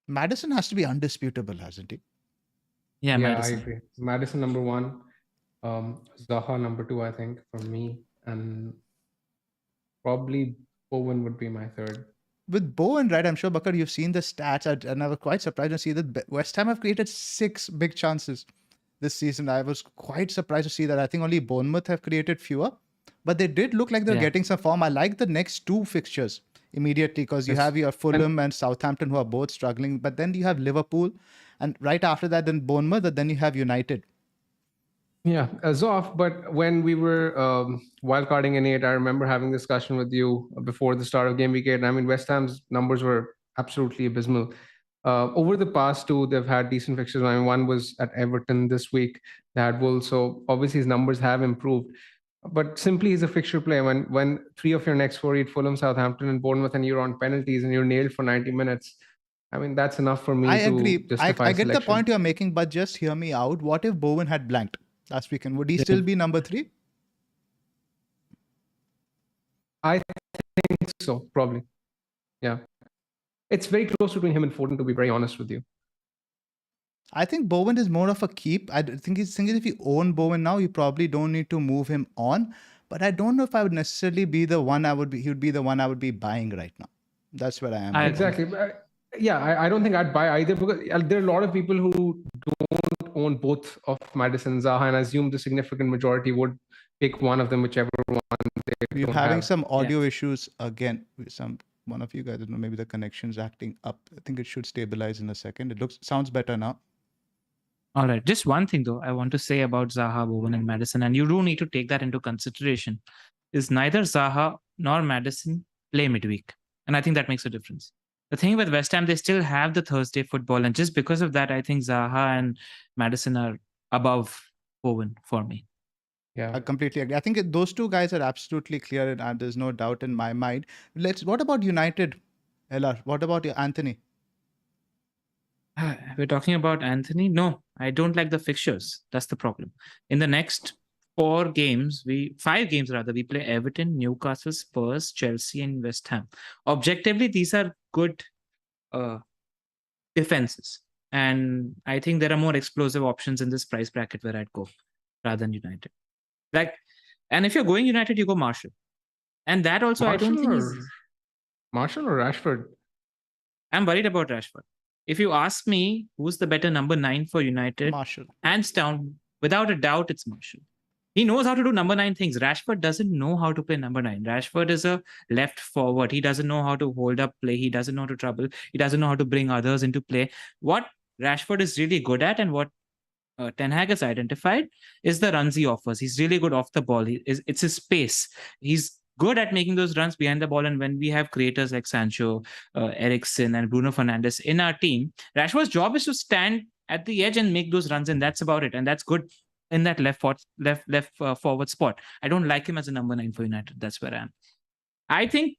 Maddison has to be undisputable, hasn't he? Yeah, Maddison. I agree. Maddison number 1, Zaha number 2, I think, for me, and probably Bowen would be my 3rd. With Bowen, right, I'm sure, Bakar, you've seen the stats, and I was quite surprised to see that West Ham have created 6 big chances this season. I was quite surprised to see that. I think only Bournemouth have created fewer, but they did look like they're getting some form. I like the next 2 fixtures immediately, because you have your Fulham and Southampton, who are both struggling, but then you have Liverpool, and right after that, then Bournemouth, and then you have United. Yeah, Zoph, but when we were wildcarding in 8, I remember having a discussion with you before the start of Gameweek 8. I mean, West Ham's numbers were absolutely abysmal. Over the past 2, they've had decent fixtures. I mean, one was at Everton this week. They had Wolves, so obviously his numbers have improved. But simply he's a fixture play. When 3 of your next 4 eat Fulham, Southampton, and Bournemouth, and you're on penalties and you're nailed for 90 minutes, I mean, that's enough for me to agree. justify I get selection. the point you're making, but just hear me out. What if Bowen had blanked last weekend? Would he still be number 3? I think so, probably. Yeah. It's very close between him and Foden, to be very honest with you. I think Bowen is more of a keep. I think if you own Bowen now, you probably don't need to move him on. But I don't know if I would necessarily be the one he would be the one I would be buying right now. That's where I am. Exactly. I don't think I'd buy either, because there are a lot of people who don't own both of Maddison and Zaha, and I assume the significant majority would pick one of them, whichever one they You're don't having have. some audio issues again. One of you guys, I don't know, maybe the connection's acting up. I think it should stabilize in a second. Sounds better now. All right. Just one thing, though, I want to say about Zaha, Bowen, and Maddison, and you do need to take that into consideration, is neither Zaha nor Maddison play midweek. And I think that makes a difference. The thing with West Ham, they still have the Thursday football. And just because of that, I think Zaha and Maddison are above Bowen for me. Yeah. I completely agree. I think those two guys are absolutely clear, and there's no doubt in my mind. What about United, LR? What about your Anthony? We're talking about Anthony. No, I don't like the fixtures. That's the problem. In the next 5 games rather, we play Everton, Newcastle, Spurs, Chelsea, and West Ham. Objectively, these are good uh, defenses. And I think there are more explosive options in this price bracket where I'd go rather than United. And if you're going United, you go Marshall. And that also, I don't think Marshall or Rashford? I'm worried about Rashford. If you ask me who's the better number 9 for United, Marshall. hands down, without a doubt, it's Marshall. He knows how to do number 9 things. Rashford doesn't know how to play number 9. Rashford is a left forward. He doesn't know how to hold up play. He doesn't know how to trouble. He doesn't know how to bring others into play. What Rashford is really good at, and what Ten Hag has identified, is the runs he offers. He's really good off the ball. It's his pace. He's good at making those runs behind the ball. And when we have creators like Sancho, Eriksen, and Bruno Fernandes in our team, Rashford's job is to stand at the edge and make those runs, and that's about it. And that's good in that left forward spot. I don't like him as a number 9 for United. That's where I am. I think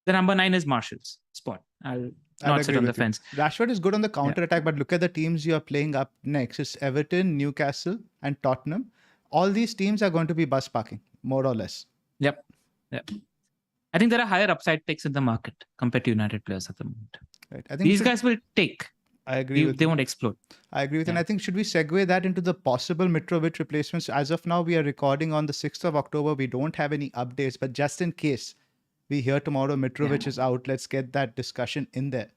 the number 9 is Marshall's spot. I'll not sit on the fence. Rashford is good on the counter attack, but look at the teams you are playing up next. It's Everton, Newcastle, and Tottenham. All these teams are going to be bus parking, more or less. Yep. I think there are higher upside picks in the market compared to United players at the moment. Right. I think these guys will take. I agree. They won't explode. I agree with you. And I think, should we segue that into the possible Mitrovic replacements? As of now, we are recording on the 6th of October. We don't have any updates, but just in case we hear tomorrow Mitrovic is out, let's get that discussion in there.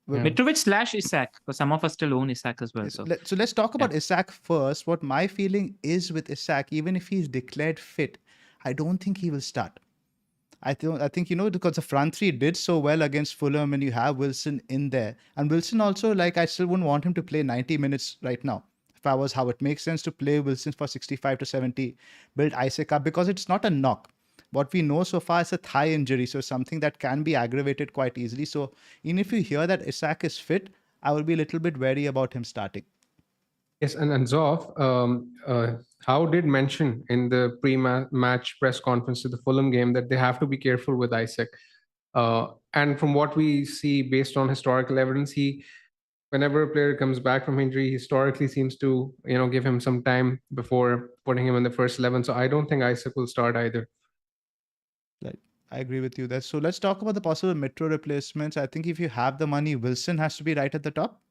Mitrovic / Isak, because some of us still own Isak as well. So let's talk about Isak first. What my feeling is with Isak, even if he's declared fit, I don't think he will start. I think, because the front three did so well against Fulham, and you have Wilson in there. And Wilson also, I still wouldn't want him to play 90 minutes right now. If I was how it makes sense to play Wilson for 65 to 70, build Isak up, because it's not a knock. What we know so far is a thigh injury, so something that can be aggravated quite easily. So even if you hear that Isak is fit, I will be a little bit wary about him starting. Yes, and Zoph, Howe did mention in the pre-match press conference to the Fulham game that they have to be careful with Isak. And from what we see based on historical evidence, whenever a player comes back from injury, historically seems to give him some time before putting him in the first 11. So I don't think Isak will start either. Right. I agree with you there. So let's talk about the possible Mitro replacements. I think if you have the money, Wilson has to be right at the top.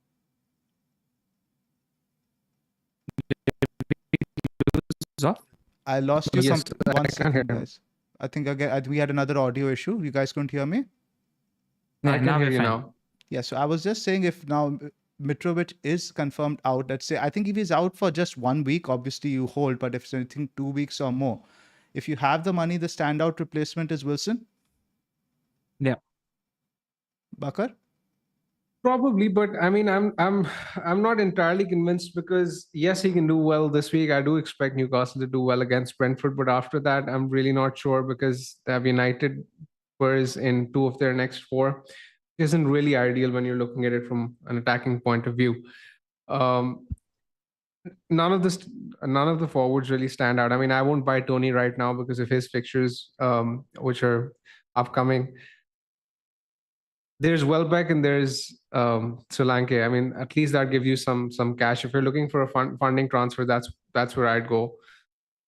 I lost you some 1 second, guys. I think again we had another audio issue. You guys couldn't hear me? No, I can hear you now. Yeah, so I was just saying, if now Mitrovic is confirmed out, let's say, I think if he's out for just 1 week, obviously you hold, but if it's anything 2 weeks or more, if you have the money, the standout replacement is Wilson? Yeah. Bakar? Probably, but I mean, I'm not entirely convinced, because yes, he can do well this week. I do expect Newcastle to do well against Brentford, but after that, I'm really not sure, because they have United, Spurs in 2 of their next 4. Isn't really ideal when you're looking at it from an attacking point of view. None of the forwards really stand out. I mean, I won't buy Tony right now because of his fixtures, which are upcoming. There's Welbeck and there's Solanke. I mean, at least that gives you some cash. If you're looking for a funding transfer, that's where I'd go.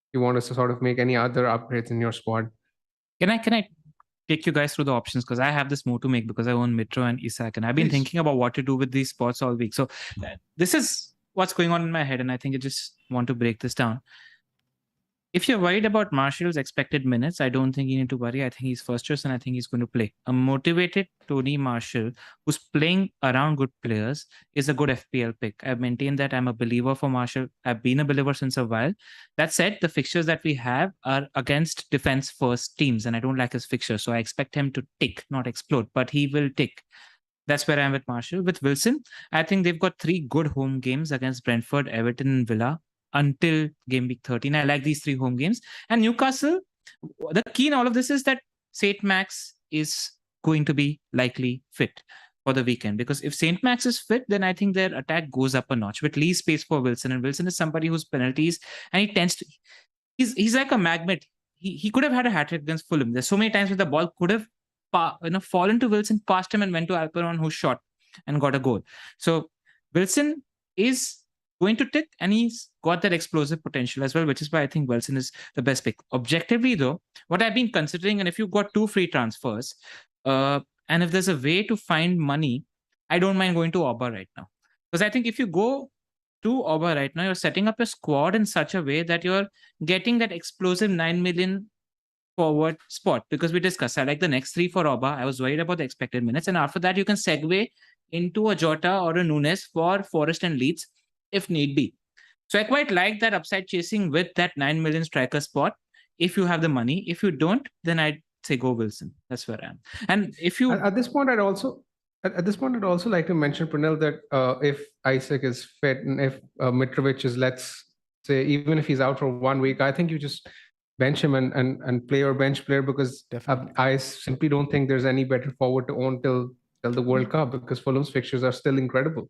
If you want us to sort of make any other upgrades in your squad. Can I take you guys through the options, because I have this more to make, because I own Mitro and Isak, and I've been thinking about what to do with these spots all week. So this is what's going on in my head, and I think I just want to break this down. If you're worried about Marshall's expected minutes, I don't think you need to worry. I think he's first choice, and I think he's going to play. A motivated Tony Marshall who's playing around good players is a good FPL pick. I've maintained that I'm a believer for Marshall. I've been a believer since a while. That said, the fixtures that we have are against defense-first teams, and I don't like his fixtures. So I expect him to tick, not explode, but he will tick. That's where I am with Marshall. With Wilson, I think they've got 3 good home games against Brentford, Everton, and Villa until game week 13. I like these 3 home games. And Newcastle, the key in all of this is that St. Max is going to be likely fit for the weekend, because if St. Max is fit, then I think their attack goes up a notch with least space for Wilson. And Wilson is somebody who's penalties, and he tends to, he's like a magnet. He could have had a hat trick against Fulham. There's so many times where the ball could have fallen to Wilson, passed him, and went to Alperon, who shot and got a goal. So Wilson is going to tick, and he's got that explosive potential as well, which is why I think Wilson is the best pick. Objectively, though, what I've been considering, and if you've got 2 free transfers, and if there's a way to find money, I don't mind going to Auba right now. Because I think if you go to Auba right now, you're setting up a squad in such a way that you're getting that explosive 9 million forward spot. Because we discussed, I like the next 3 for Auba. I was worried about the expected minutes. And after that, you can segue into a Jota or a Nunes for Forest and Leeds if need be. So I quite like that upside chasing with that 9 million striker spot if you have the money. If you don't, then I'd say go Wilson. That's where I am. And if you... At this point, I'd also like to mention, Pranil, that if Isak is fit and if Mitrovic is, let's say, even if he's out for 1 week, I think you just bench him and play your bench player, because I simply don't think there's any better forward to own till the World Cup, because Fulham's fixtures are still incredible.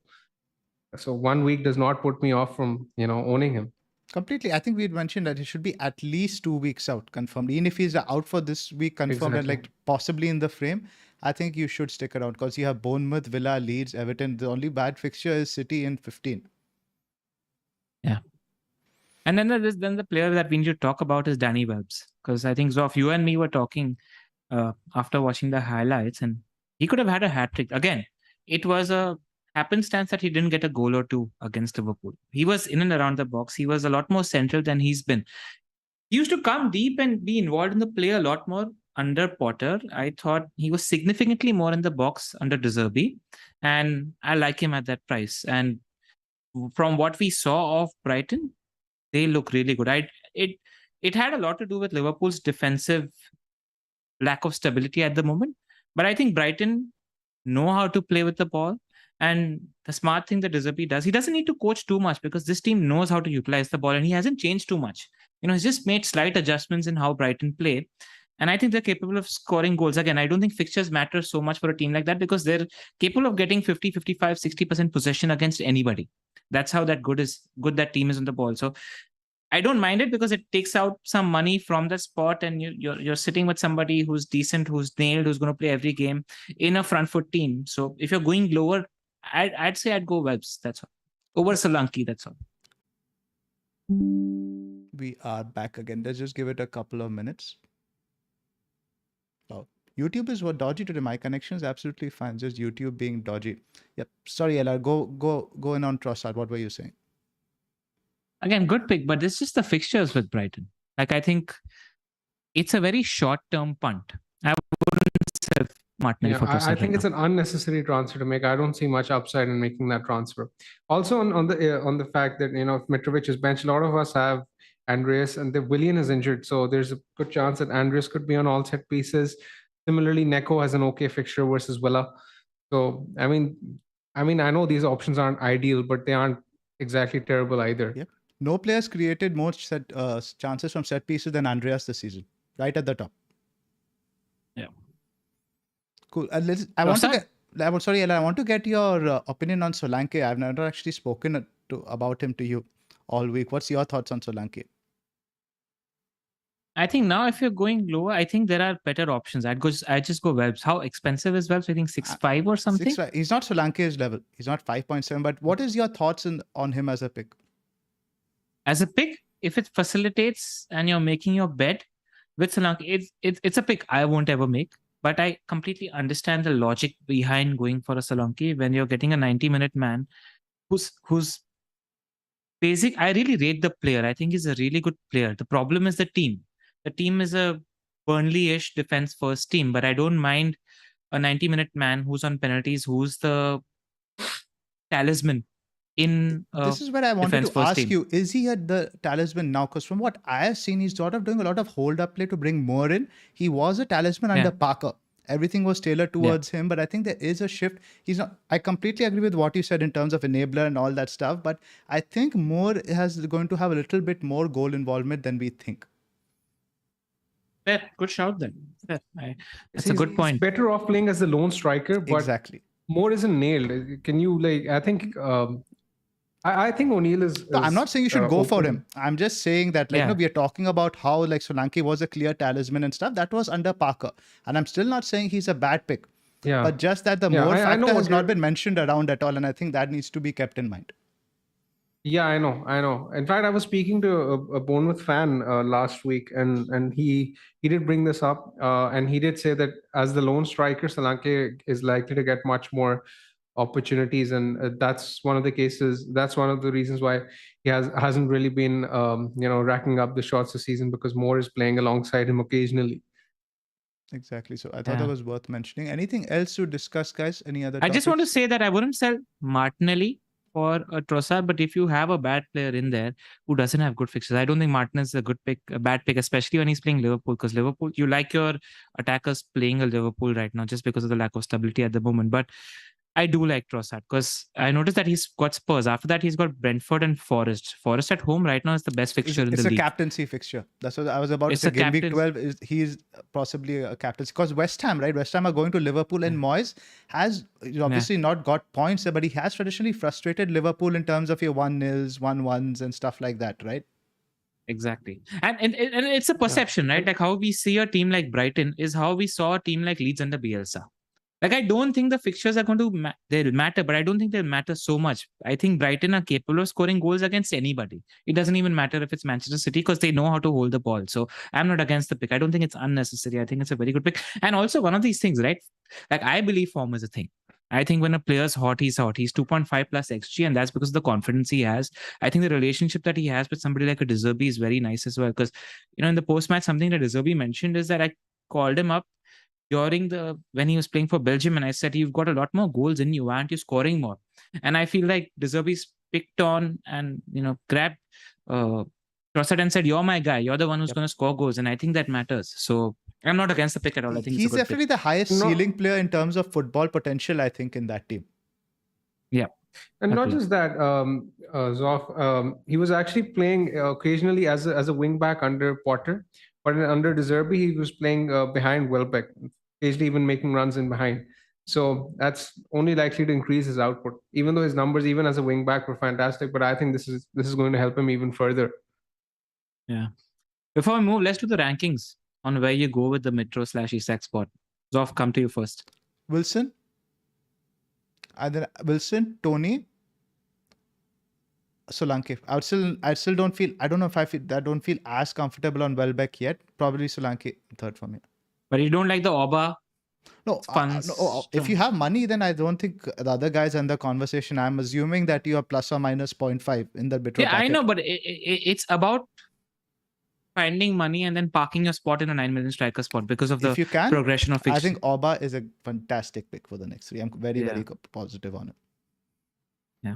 So 1 week does not put me off from owning him. Completely. I think we had mentioned that he should be at least 2 weeks out confirmed. Even if he's out for this week confirmed and like possibly in the frame, I think you should stick around because you have Bournemouth, Villa, Leeds, Everton. The only bad fixture is City in 15. Yeah. And then the player that we need to talk about is Danny Welbs. Because I think, Zoph, you and me were talking after watching the highlights, and he could have had a hat trick. Again, it was a happenstance that he didn't get a goal or 2 against Liverpool. He was in and around the box. He was a lot more central than he's been. He used to come deep and be involved in the play a lot more under Potter. I thought he was significantly more in the box under De Zerbi, and I like him at that price. And from what we saw of Brighton, they look really good. It had a lot to do with Liverpool's defensive lack of stability at the moment, but I think Brighton know how to play with the ball. And the smart thing that De Zerbi does, he doesn't need to coach too much because this team knows how to utilize the ball, and he hasn't changed too much. He's just made slight adjustments in how Brighton play. And I think they're capable of scoring goals. Again, I don't think fixtures matter so much for a team like that because they're capable of getting 50, 55, 60% possession against anybody. That's how good that team is on the ball. So I don't mind it because it takes out some money from the spot, and you're sitting with somebody who's decent, who's nailed, who's going to play every game in a front foot team. So if you're going lower, I'd say I'd go Welbs. That's all. Over Solanke, that's all. We are back again. Let's just give it a couple of minutes. Oh, YouTube is dodgy today. My connection is absolutely fine. Just YouTube being dodgy. Yep. Sorry, LR. Go in on Trossard. What were you saying? Again, good pick, but it's just the fixtures with Brighton. Like, I think it's a very short-term punt. I wouldn't sell Martinelli for Trossard. I think it's an unnecessary transfer to make. I don't see much upside in making that transfer. Also, on the fact that if Mitrovic is benched, a lot of us have Andreas, and the Willian is injured, so there's a good chance that Andreas could be on all set pieces. Similarly, Neko has an okay fixture versus Villa. So I mean, I know these options aren't ideal, but they aren't exactly terrible either. Yep. No players created more chances from set pieces than Andreas this season, right at the top. Yeah. Cool. I want to get your opinion on Solanke. I've never actually spoken about him to you all week. What's your thoughts on Solanke? I think now if you're going lower, I think there are better options. I just go Welbs. How expensive is Welbs? I think 6.5 or something. 6.5. He's not Solanke's level. He's not 5.7. But what is your thoughts on him as a pick? As a pick, if it facilitates and you're making your bet with Solanke, it's a pick I won't ever make. But I completely understand the logic behind going for a Solanke when you're getting a 90-minute man who's basic. I really rate the player. I think he's a really good player. The problem is the team. The team is a Burnley-ish defense first team, but I don't mind a 90-minute man who's on penalties, who's the talisman in this is where I wanted to ask you, is he at the talisman now? Because from what I have seen, he's sort of doing a lot of hold-up play to bring more in. He was a talisman under Bakar. Everything was tailored towards him, but I think there is a shift. He's not. I completely agree with what you said in terms of enabler and all that stuff, but I think Moore is going to have a little bit more goal involvement than we think. Fair. Good shout then. That's a good point. He's better off playing as the lone striker, but exactly. Moore isn't nailed. Can you I think I think O'Neill is. No, I'm not saying you should go for open. him. I'm just saying that, like, we are talking about how, like, Solanke was a clear talisman and stuff. That was under Parker. And I'm still not saying he's a bad pick. Yeah. But just that the more factor has not been mentioned around at all. And I think that needs to be kept in mind. Yeah, I know. In fact, I was speaking to a Bournemouth fan last week, and he did bring this up, and he did say that as the lone striker, Solanke is likely to get much more opportunities, and that's one of the cases. That's one of the reasons why he hasn't really been, racking up the shots this season, because Moore is playing alongside him occasionally. Exactly. So I thought that was worth mentioning. Anything else to discuss, guys? Any other? I just want to say that I wouldn't sell Martinelli for a Trossard, but if you have a bad player in there who doesn't have good fixtures, I don't think Martinez is a bad pick, especially when he's playing Liverpool, because Liverpool, you like your attackers playing a Liverpool right now just because of the lack of stability at the moment. But I do like Trossard because I noticed that he's got Spurs. After that, he's got Brentford and Forest. Forest at home right now is the best fixture in the league. It's a captaincy fixture. That's what I was about to say. Game week 12, he's possibly a captaincy. Because West Ham, right? West Ham are going to Liverpool, and Moyes has obviously not got points, but he has traditionally frustrated Liverpool in terms of your 1-0s, 1-1s, and stuff like that, right? Exactly. And it's a perception, right? Like how we see a team like Brighton is how we saw a team like Leeds under Bielsa. Like, I don't think the fixtures are going to they'll matter, but I don't think they'll matter so much. I think Brighton are capable of scoring goals against anybody. It doesn't even matter if it's Manchester City because they know how to hold the ball. So I'm not against the pick. I don't think it's unnecessary. I think it's a very good pick. And also one of these things, right? Like, I believe form is a thing. I think when a player's hot, he's hot. He's 2.5 plus XG, and that's because of the confidence he has. I think the relationship that he has with somebody like a De Zerbi is very nice as well. Because, in the post-match, something that De Zerbi mentioned is that I called him up when he was playing for Belgium, and I said, you've got a lot more goals in you, aren't you scoring more? And I feel like De Zerbi's picked on and grabbed Trossard and said, you're my guy, you're the one who's going to score goals, and I think that matters. So I'm not against the pick at all. I think he's definitely the highest ceiling player in terms of football potential, I think, in that team. Yeah. And not just that, Zoph, he was actually playing occasionally as a wing back under Potter, but under De Zerbi, he was playing behind Welbeck, occasionally even making runs in behind. So that's only likely to increase his output, even though his numbers, even as a wing back, were fantastic. But I think this is going to help him even further. Yeah. Before we move, let's do the rankings on where you go with the Mitro/Isak spot. Zoph, come to you first. Wilson, Tony, Solanke. I still don't feel. I don't know if I don't feel as comfortable on Welbeck yet. Probably Solanke third for me. But you don't like the Oba? No, if you have money, then I don't think the other guys are in the conversation. I'm assuming that you are plus or minus 0.5 in the Mitro packet. I know, but it's about finding money and then parking your spot in a 9 million striker spot because of the progression of fixture. I think Oba is a fantastic pick for the next 3. I'm very positive on it. Yeah.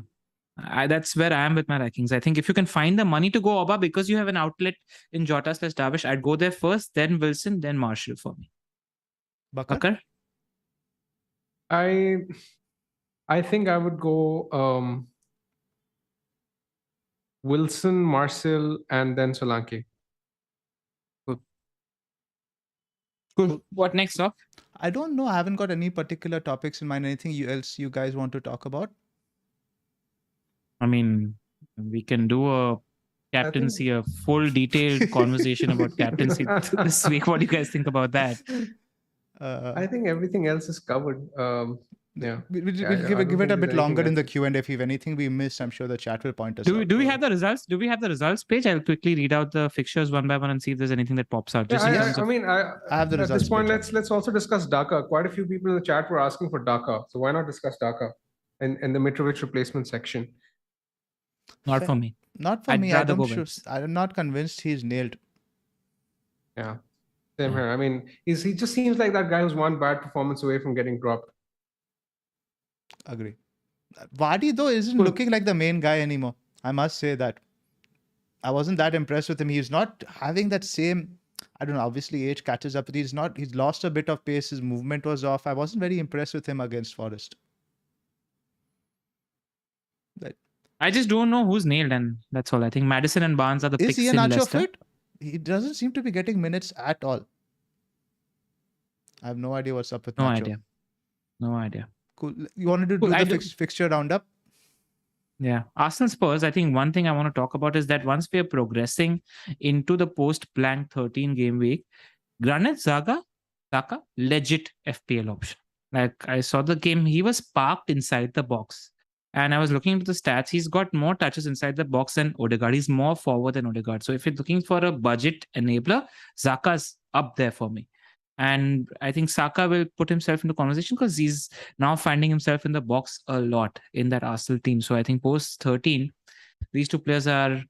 That's where I am with my rankings. I think if you can find the money to go Oba because you have an outlet in Jota/Darvish, I'd go there first, then Wilson, then Marshall for me. Bakar? I think I would go Wilson, Marshall, and then Solanke. Cool. What next, Zoph? I don't know. I haven't got any particular topics in mind. Anything else you guys want to talk about? I mean, we can do a captaincy, a full detailed conversation about captaincy this week. What do you guys think about that? I think everything else is covered. Yeah. We'll give it a bit longer in the Q&A. If anything we missed, I'm sure the chat will point us out. Do we have the results? Do we have the results page? I'll quickly read out the fixtures one by one and see if there's anything that pops out. I have the results. At this point, let's also discuss Dhaka. Quite a few people in the chat were asking for Dhaka. So why not discuss Dhaka in the Mitrovic replacement section? Not for me. Not for me. I'm not convinced he's nailed. Yeah. Same here. I mean, he just seems like that guy who's one bad performance away from getting dropped. Agree. Vardy, though, isn't looking like the main guy anymore. I must say that. I wasn't that impressed with him. He's not having that same, I don't know, obviously age catches up, but he's lost a bit of pace. His movement was off. I wasn't very impressed with him against Forest. I just don't know who's nailed, and that's all. I think Maddison and Barnes are the picks in Leicester. Is Iheanacho fit? He doesn't seem to be getting minutes at all. I have no idea what's up with Nacho. No idea. Cool. You wanted to do the fixture roundup? Yeah. Arsenal Spurs, I think one thing I want to talk about is that once we are progressing into the post-blank 13 game week, Granit Xhaka, legit FPL option. Like I saw the game, he was parked inside the box. And I was looking into the stats. He's got more touches inside the box than Odegaard. He's more forward than Odegaard. So if you're looking for a budget enabler, Xhaka's up there for me. And I think Saka will put himself into conversation because he's now finding himself in the box a lot in that Arsenal team. So I think post 13, these two players are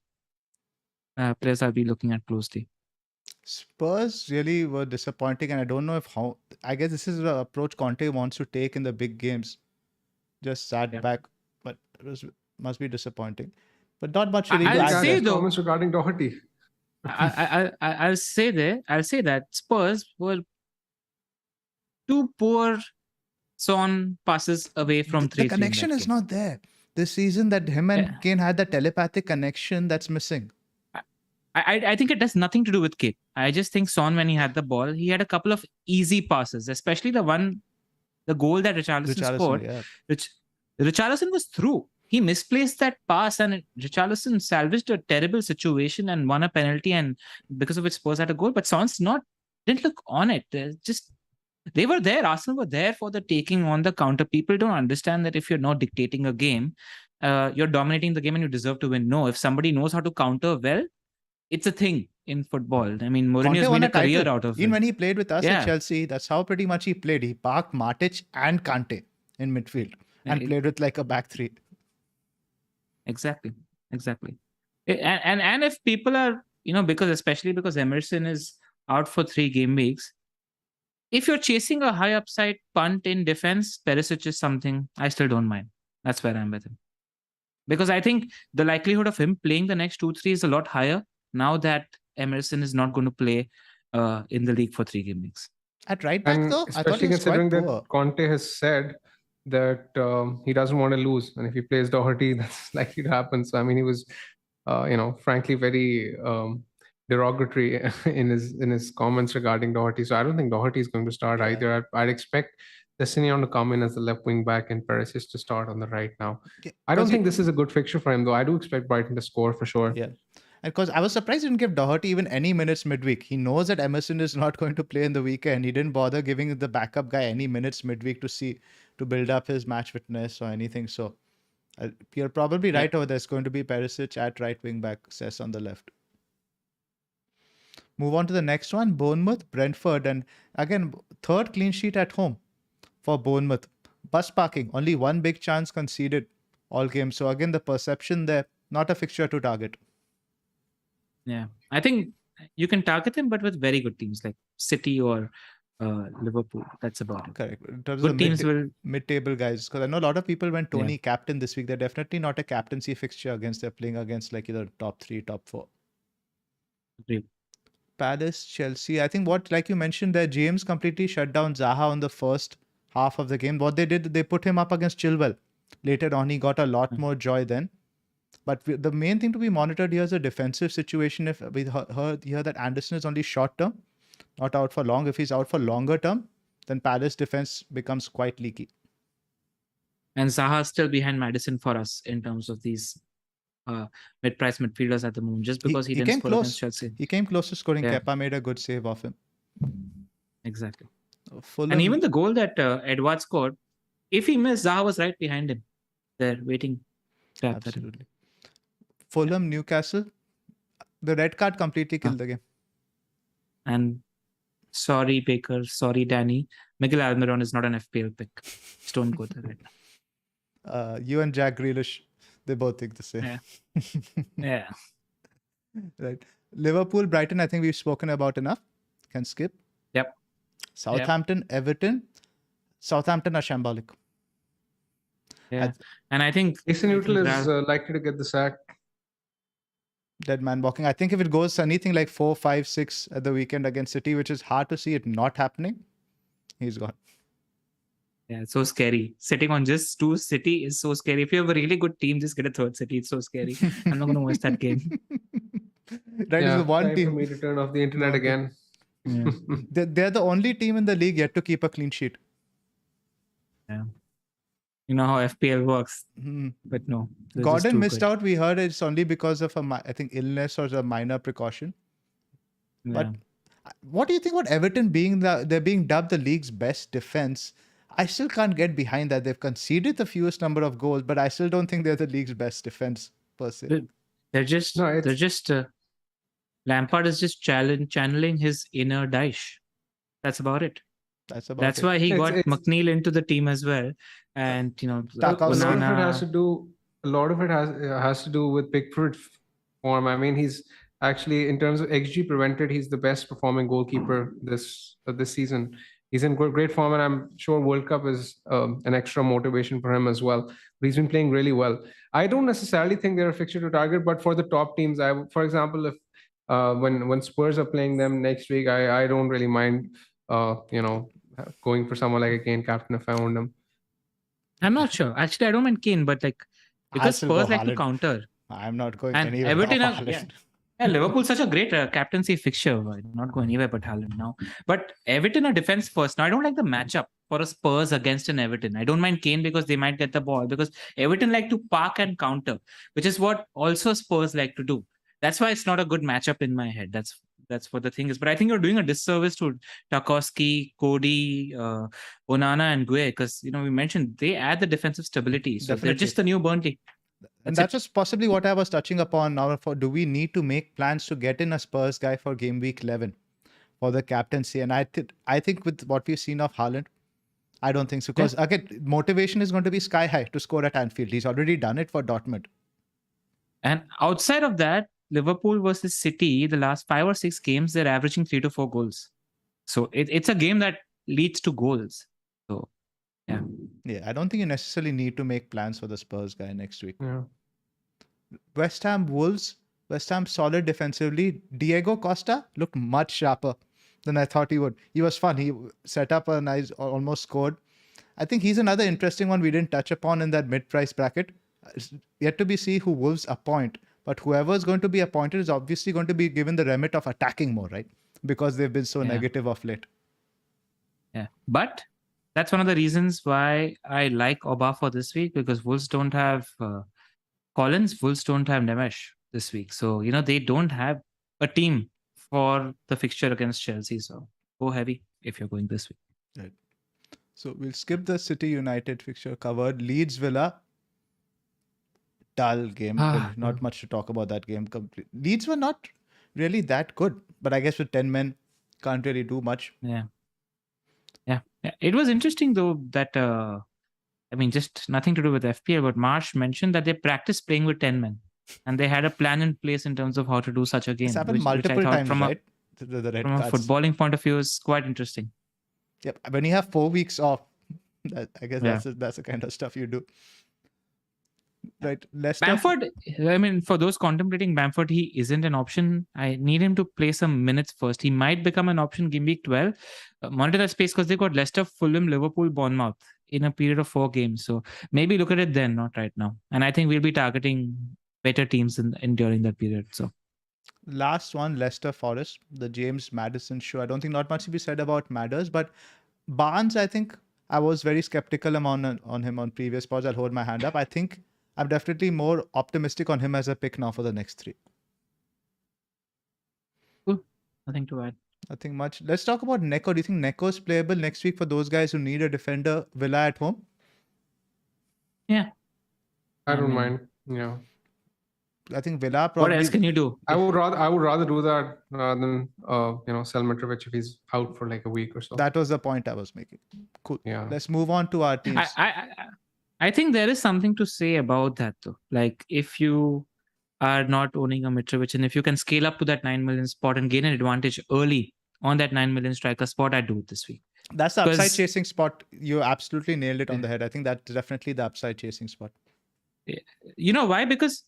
players I'll be looking at closely. Spurs really were disappointing, and I don't know I guess this is the approach Conte wants to take in the big games. Just sat back, but must be disappointing. But not much really. I'll say though, comments regarding Doherty. I'll say that Spurs were too poor Son passes away from 3-3. The connection is not there. This season that him and Kane had that telepathic connection that's missing. I think it has nothing to do with Kane. I just think Son, when he had the ball, he had a couple of easy passes, especially the goal that Richarlison scored. Yeah. Richarlison was through. He misplaced that pass and Richarlison salvaged a terrible situation and won a penalty, and because of which Spurs had a goal. But Son's didn't look on it. They were there. Arsenal were there for the taking on the counter. People don't understand that if you're not dictating a game, you're dominating the game and you deserve to win. No, if somebody knows how to counter well, it's a thing in football. I mean, Mourinho's made a career out of it. Even when he played with us at Chelsea, that's how pretty much he played. He parked Matic and Kante in midfield and played with like a back three. Exactly. And if people are, especially because Emerson is out for 3 game weeks, if you're chasing a high upside punt in defense, Perisic is something I still don't mind. That's where I'm with him. Because I think the likelihood of him playing the next 2-3 is a lot higher now that Emerson is not going to play in the league for 3 game weeks. At right back, though, especially considering that Conte has said that he doesn't want to lose, and if he plays Doherty, that's likely to happen. So I mean, he was, frankly, very derogatory in his comments regarding Doherty. So I don't think Doherty is going to start either. I'd expect Sessegnon to come in as the left wing back and Perisic to start on the right now. I don't think this is a good fixture for him, though. I do expect Brighton to score for sure. Yeah. Because I was surprised he didn't give Doherty even any minutes midweek. He knows that Emerson is not going to play in the weekend. He didn't bother giving the backup guy any minutes midweek to build up his match fitness or anything. So you're probably right over there. It's going to be Perisic at right wing back, Sess on the left. Move on to the next one, Bournemouth, Brentford. And again, 3rd clean sheet at home for Bournemouth. Bus parking, only 1 big chance conceded all games. So again, the perception there, not a fixture to target. Yeah, I think you can target him, but with very good teams like City or Liverpool. That's about it. Correct. In terms good of teams will mid-table guys, because I know a lot of people went Tony captain this week. They're definitely not a captaincy fixture they're playing against like either top 3, top 4. Agreed. Palace, Chelsea. I think like you mentioned there, James completely shut down Zaha on the first half of the game. What they did, they put him up against Chilwell. Later on, he got a lot more joy then. But the main thing to be monitored here is the defensive situation. If we heard here that Anderson is only short term, not out for long. If he's out for longer term, then Palace defense becomes quite leaky. And Zaha is still behind Maddison for us in terms of these mid-price midfielders at the moment, just because he didn't score against Chelsea. He came close to scoring. Kepa made a good save off him. Exactly. And even the goal that Edward scored, if he missed, Zaha was right behind him. There, waiting. Absolutely. Fulham, Newcastle. The red card completely killed the game. And sorry, Baker. Sorry, Danny. Miguel Almiron is not an FPL pick. Just don't go there right now. You and Jack Grealish, they both think the same. Yeah. Right. Liverpool, Brighton, I think we've spoken about enough. Can skip. Yep. Southampton, Everton. Southampton are shambolic. Yeah. And I think Mason Newton is likely to get the sack. Dead man walking. I think if it goes anything like 4, 5, 6 at the weekend against City, which is hard to see it not happening, he's gone. Yeah, it's so scary. Sitting on just 2 City is so scary. If you have a really good team, just get a 3rd City. It's so scary. I'm not going to watch that game. Right, yeah, the one team. For me to turn off the internet again. Yeah. They're the only team in the league yet to keep a clean sheet. Yeah. You know how FPL works, Hmm. but no. they're just Gordon too missed good. out. We heard it's only because of I think illness or a minor precaution. But what do you think about Everton they're being dubbed the league's best defense? I still can't get behind that. They've conceded the fewest number of goals, but I still don't think they're the league's best defense per se. They're just Lampard is just channeling his inner Daesh. That's about it. That's why he got McNeil into the team as well, and a lot of it has to do. A lot of it has to do with Pickford's form. I mean, he's actually, in terms of XG prevented, he's the best performing goalkeeper this season. He's in great form, and I'm sure World Cup is an extra motivation for him as well. But he's been playing really well. I don't necessarily think they're a fixture to target, but for the top teams, for example, if when Spurs are playing them next week, I don't really mind, going for someone like a Kane captain if I own them. I'm not sure. Actually, I don't mind Kane, but because Spurs like to counter. I'm not going and anywhere. Everton Liverpool's such a great captaincy fixture. Not going anywhere but Haaland now. But Everton are defense first. Now, I don't like the matchup for a Spurs against an Everton. I don't mind Kane because they might get the ball, because Everton like to park and counter, which is what also Spurs like to do. That's why it's not a good matchup in my head. That's what the thing is. But I think you're doing a disservice to Tarkowski, Cody, Onana, and Gueye, because we mentioned they add the defensive stability. So they're just the new Burnley. And that's just possibly what I was touching upon now. Do we need to make plans to get in a Spurs guy for game week 11 for the captaincy? And I think with what we've seen of Haaland, I don't think so. Because again, motivation is going to be sky high to score at Anfield. He's already done it for Dortmund. And outside of that, Liverpool versus City, the last 5 or 6 games, they're averaging 3 to 4 goals. So it's a game that leads to goals. So, yeah. Yeah, I don't think you necessarily need to make plans for the Spurs guy next week. Yeah. West Ham Wolves. West Ham solid defensively. Diego Costa looked much sharper than I thought he would. He was fun. He set up a nice, almost scored. I think he's another interesting one we didn't touch upon in that mid-price bracket. It's yet to be seen who Wolves appoint. But whoever is going to be appointed is obviously going to be given the remit of attacking more, right? Because they've been so negative of late. Yeah. But that's one of the reasons why I like Oba for this week, because Wolves don't have Collins, Wolves don't have Nemesh this week. So, they don't have a team for the fixture against Chelsea. So go heavy if you're going this week. Right. So we'll skip the City United fixture covered. Leeds Villa. Dull game. Not much to talk about that game. Leeds were not really that good, but I guess with 10 men, can't really do much. Yeah. It was interesting though that just nothing to do with FPL, but Marsh mentioned that they practiced playing with 10 men, and they had a plan in place in terms of how to do such a game. It's happened multiple times, right? From a footballing point of view, is quite interesting. Yep. When you have 4 weeks off, I guess that's the kind of stuff you do. Right. Bamford, for those contemplating Bamford, he isn't an option. I need him to play some minutes first. He might become an option game week 12. Monitor that space because they got Leicester, Fulham, Liverpool, Bournemouth in a period of 4 games. So maybe look at it then, not right now. And I think we'll be targeting better teams in during that period. So last one, Leicester Forest, the James Maddison show. I don't think not much to be said about Madders, but Barnes, I think I was very skeptical on him on previous pods. I'll hold my hand up. I think I'm definitely more optimistic on him as a pick now for the next 3. Cool. Nothing to add. Nothing much. Let's talk about Neko. Do you think Neko is playable next week for those guys who need a defender? Villa at home? Yeah. I don't mind. Yeah. I think Villa probably... What else can you do? I would rather do that than sell Mitrovic if he's out for like a week or so. That was the point I was making. Cool. Yeah. Let's move on to our teams. I think there is something to say about that though. Like if you are not owning a Mitrovic, and if you can scale up to that 9 million spot and gain an advantage early on that 9 million striker spot, I'd do it this week. That's the upside chasing spot. You absolutely nailed it on the head. I think that's definitely the upside chasing spot. You know why? Because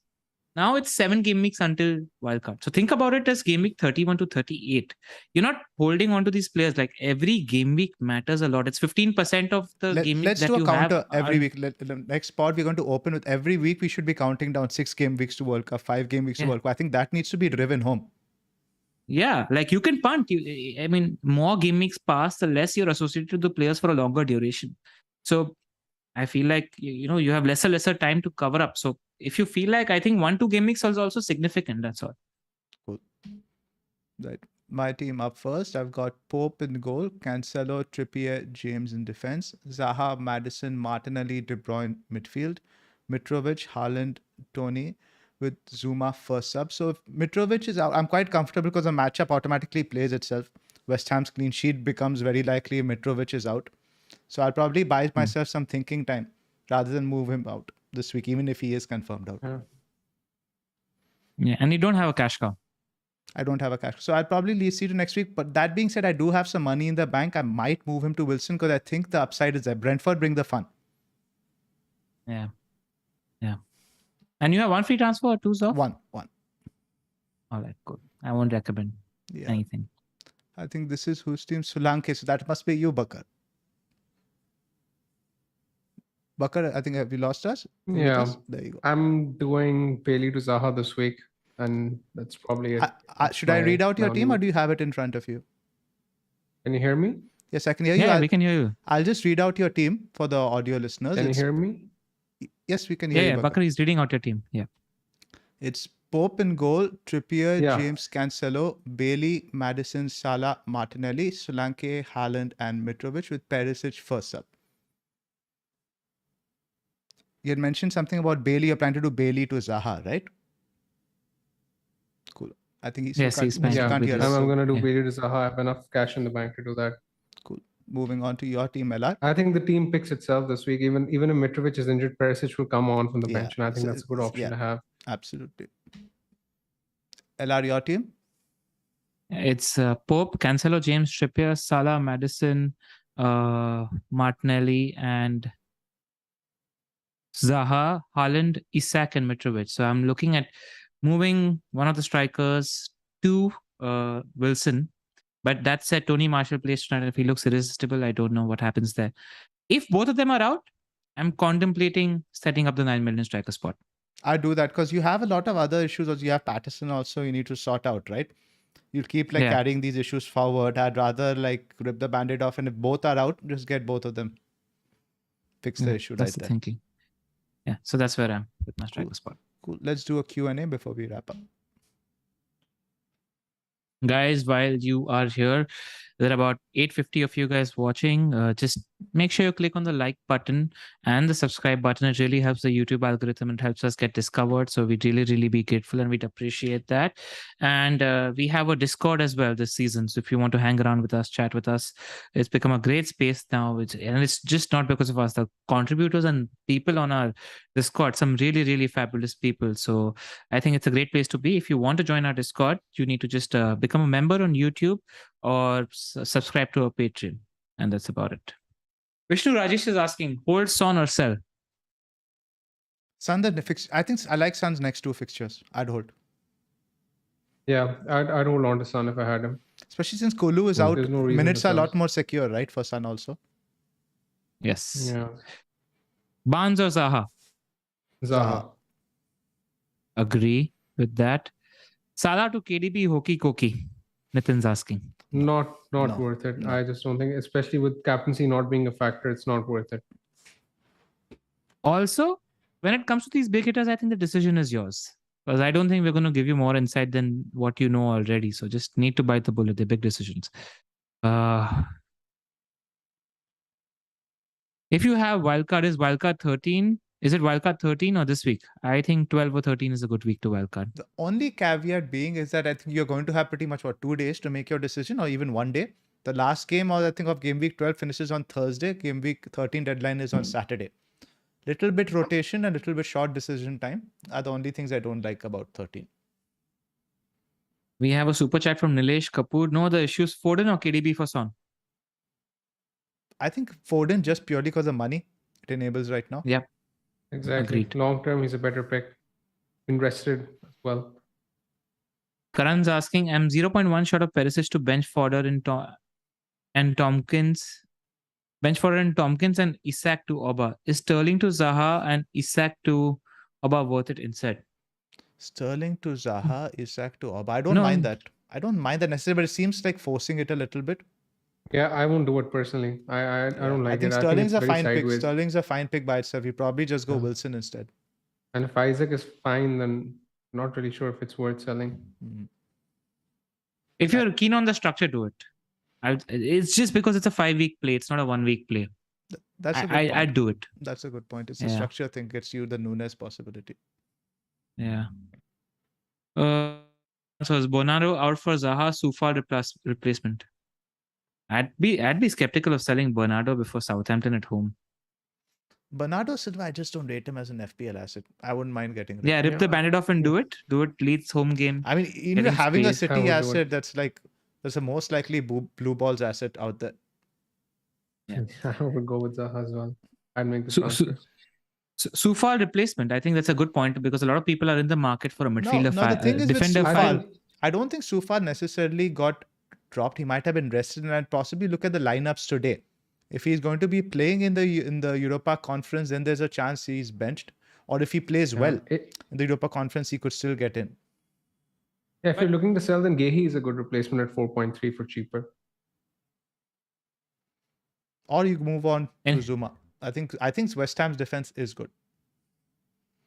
now it's 7 game weeks until Wildcard. So think about it as game week 31 to 38. You're not holding on to these players. Like every game week matters a lot. It's 15% of the game week that you have. Let's do a counter every week. The next pod we're going to open with every week we should be counting down 6 game weeks to World Cup, 5 game weeks to World Cup. I think that needs to be driven home. Yeah, like you can punt. More game weeks pass, the less you're associated with the players for a longer duration. So I feel like you have lesser time to cover up. So if you feel like, I think 1-2 game weeks is also significant. That's all. Cool. Right. My team up first. I've got Pope in goal, Cancelo, Trippier, James in defense, Zaha, Madison, Martinelli, De Bruyne midfield, Mitrovic, Haaland, Tony, with Zuma first sub. So if Mitrovic is out, I'm quite comfortable because the matchup automatically plays itself. West Ham's clean sheet becomes very likely if Mitrovic is out. So I'll probably buy myself some thinking time rather than move him out this week, even if he is confirmed out. Yeah, and you don't have a cash cow. I don't have a cash. So I'll probably leave C to next week. But that being said, I do have some money in the bank. I might move him to Wilson because I think the upside is there. Brentford bring the fun. Yeah. And you have 1 free transfer or 2, Zoph? One. All right, good. I won't recommend anything. I think this is whose team? Solanke. So that must be you, Bakar. Bakar, I think, have you lost us? Yeah. There you go. I'm doing Bailey to Zaha this week, and that's probably it. Should I read out your team or do you have it in front of you? Can you hear me? Yes, I can hear you. Yeah, we can hear you. I'll just read out your team for the audio listeners. Can you hear me? Yes, we can hear you. Yeah, Bakar is reading out your team. Yeah. It's Pope in goal, Trippier, James, Cancelo, Bailey, Madison, Salah, Martinelli, Solanke, Haaland, and Mitrovic with Perisic first up. You had mentioned something about Bailey. You're planning to do Bailey to Zaha, right? Cool. I think he's planning. can't hear us. I'm going to do Bailey to Zaha. I have enough cash in the bank to do that. Cool. Moving on to your team, LR. I think the team picks itself this week. Even if Mitrovic is injured, Perisic will come on from the bench, and I think that's a good option to have. Absolutely. LR, your team? It's Pope, Cancelo, James, Trippier, Salah, Madison, Martinelli, and Zaha, Haaland, Isak, and Mitrovic. So I'm looking at moving one of the strikers to Wilson. But that said, Tony Marshall plays tonight. If he looks irresistible, I don't know what happens there. If both of them are out, I'm contemplating setting up the 9 million striker spot. I do that because you have a lot of other issues. Also, you have Patterson also you need to sort out, right? You'll keep carrying these issues forward. I'd rather rip the band-aid off, and if both are out, just get both of them. Fix the issue that's right the thinking. Yeah, so that's where I'm with my striker spot. Cool. Let's do a Q&A before we wrap up. Guys, while you are here, there are about 850 of you guys watching. Just make sure you click on the like button and the subscribe button. It really helps the YouTube algorithm and helps us get discovered. So we'd really be grateful and we'd appreciate that. And we have a Discord as well this season. So if you want to hang around with us, chat with us, it's become a great space now. And it's just not because of us. The contributors and people on our Discord, some really fabulous people. So I think it's a great place to be. If you want to join our Discord, you need to just become a member on YouTube or subscribe to our Patreon. And that's about it. Vishnu Rajesh is asking, hold Son or sell? Son, I think I like Son's next 2 fixtures. I'd hold. Yeah, I'd hold on to Son if I had him. Especially since Kolu is out. No minutes are a lot more secure, right? For Son also. Yes. Yeah. Barnes or Zaha? Zaha. Agree with that. Salah to KDB, Hoki Koki. Nitin's asking. Not worth it. No. I just don't think, especially with captaincy not being a factor, it's not worth it. Also, when it comes to these big hitters, I think the decision is yours. Because I don't think we're going to give you more insight than what you know already. So just need to bite the bullet. They're big decisions. If you have wildcard, is wildcard 13? Is it wildcard 13 or this week? I think 12 or 13 is a good week to wildcard. The only caveat being is that I think you're going to have pretty much 2 days to make your decision, or even 1 day. The last game, I think, of game week 12 finishes on Thursday. Game week 13 deadline is on Saturday. Little bit rotation and little bit short decision time are the only things I don't like about 13. We have a super chat from Nilesh Kapoor. No, the issue is Foden or KDB for Son? I think Foden just purely because of money it enables right now. Yep. Exactly. Agreed. Long term, he's a better pick. Been rested as well. Karan's asking, I'm 0.1 short of Perisic to bench fodder and Tompkins. Bench fodder and Tompkins and Isak to Oba. Is Sterling to Zaha and Isak to Oba worth it instead? Sterling to Zaha, Isak to Oba. I don't mind that. I don't mind that necessarily, but it seems like forcing it a little bit. Yeah, I won't do it personally. I don't like I think it. I think Sterling's it's a very fine pick. sideways. Sterling's a fine pick by itself. You probably just go Yeah. Wilson instead. And if Isaac is fine, then not really sure if it's worth selling. Mhm. If you're keen on the structure, do it. It's just because it's a 5-week play. It's not a 1-week play. That's a good point. I'd do it. That's a good point. It's a Yeah. structure thing. Gets you the Nunes possibility. Yeah. So is Bernardo out for Zaha Soufal replacement? I'd be skeptical of selling Bernardo before Southampton at home. Bernardo Silva, I just don't rate him as an FPL asset. I wouldn't mind getting rid Yeah, of him. rip the bandit off and do it. Do it. Leeds home game. I mean, even Getting having a space, I would City do asset, that's the most likely blue balls asset out there. Yeah. I would go with Zaha as well. I'd make the So transfer. Soufal replacement. I think that's a good point because a lot of people are in the market for a midfielder. No, the thing is with defender. Soufal, I don't think Soufal necessarily got dropped. He might have been rested, and I'd possibly look at the lineups today. If he's going to be playing in the Europa Conference, then there's a chance he's benched. Or if he plays well in the Europa Conference, he could still get in. Yeah, if you're looking to sell, then Gehi is a good replacement at 4.3 for cheaper. Or you move on to Zuma. I think West Ham's defense is good.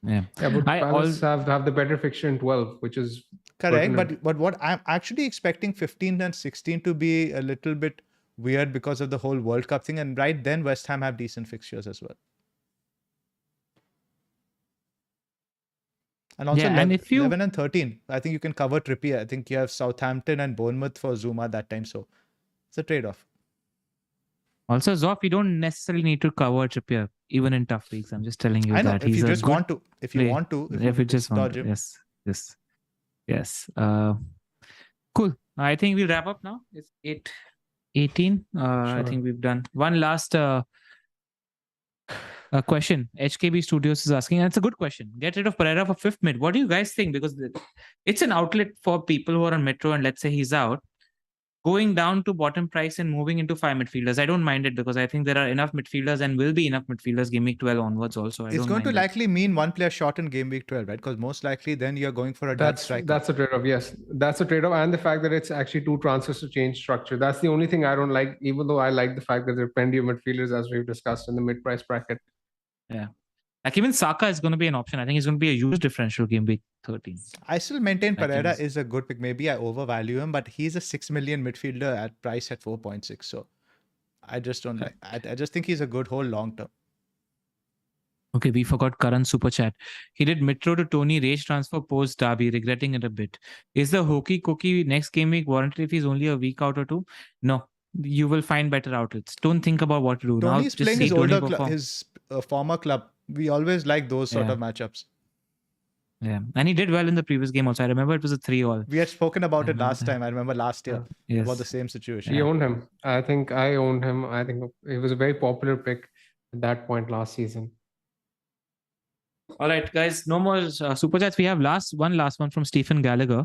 Yeah, but Palace have the better fixture in 12, which is correct. pertinent. But what I'm actually expecting 15 and 16 to be a little bit weird because of the whole World Cup thing, and right then West Ham have decent fixtures as well. And also 11 and 13, I think you can cover Trippier. I think you have Southampton and Bournemouth for Zuma that time, so it's a trade-off. Also, Zoph, you don't necessarily need to cover Trippier even in tough weeks. I'm just telling you that if you just want to, if you want to, if you just want to, yes. Cool. I think we'll wrap up now. It's 8:18. Sure. I think we've done one last question. HKB Studios is asking, and it's a good question. Get rid of Pereira for 5th mid. What do you guys think? Because it's an outlet for people who are on Metro, and let's say he's out. Going down to bottom price and moving into 5 midfielders, I don't mind it because I think there are enough midfielders and will be enough midfielders Game Week 12 onwards also. It's going to likely mean one player short in Game Week 12, right? Because most likely then you're going for a Dutch striker. That's a trade-off, yes. That's a trade-off. And the fact that it's actually 2 transfers to change structure. That's the only thing I don't like, even though I like the fact that there are plenty of midfielders, as we've discussed, in the mid-price bracket. Yeah. Like even Saka is going to be an option. I think he's going to be a huge differential Game Week 13. I still maintain Pereira is a good pick. Maybe I overvalue him, but he's a 6 million midfielder at price at 4.6. So I just don't like. I just think he's a good whole long term. Okay, we forgot Karan super chat. He did Mitro to Tony rage transfer post Derby, regretting it a bit. Is the hokey cookie next game week warranted if he's only a week out or two? No, you will find better outlets. Don't think about what to do. Tony's now, playing his older club, his former club. We always like those sort of matchups. Yeah, and he did well in the previous game also. I remember it was a 3-all. We had spoken about it last time. I remember last year about the same situation. We owned him. I think I owned him. I think it was a very popular pick at that point last season. All right, guys. No more super chats. We have one last one from Stephen Gallagher.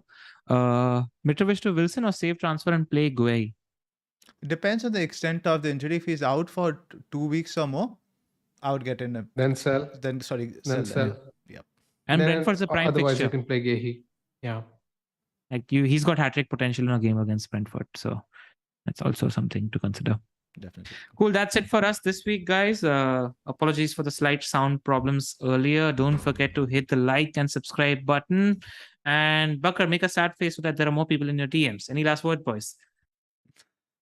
Mitrovic to Wilson or save transfer and play Gueye? It depends on the extent of the injury. If he's out for 2 weeks or more, I would get in him. Then sell. Then sell. Yeah. And Brentford's a prime otherwise fixture. You can play Gehi. Yeah. Like he's got hat-trick potential in a game against Brentford. So that's also something to consider. Definitely. Cool. That's it for us this week, guys. Apologies for the slight sound problems earlier. Don't forget to hit the like and subscribe button. And Bakar, make a sad face so that there are more people in your DMs. Any last word, boys?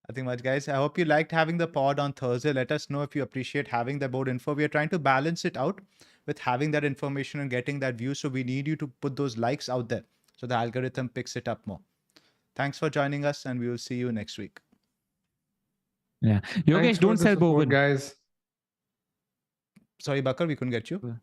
Nothing much, guys. I hope you liked having the pod on Thursday. Let us know if you appreciate having the board info. We are trying to balance it out with having that information and getting that view. So we need you to put those likes out there so the algorithm picks it up more. Thanks for joining us, and we will see you next week. Yeah. Yogesh, don't sell Bowen. Guys. Sorry, Bakar, we couldn't get you.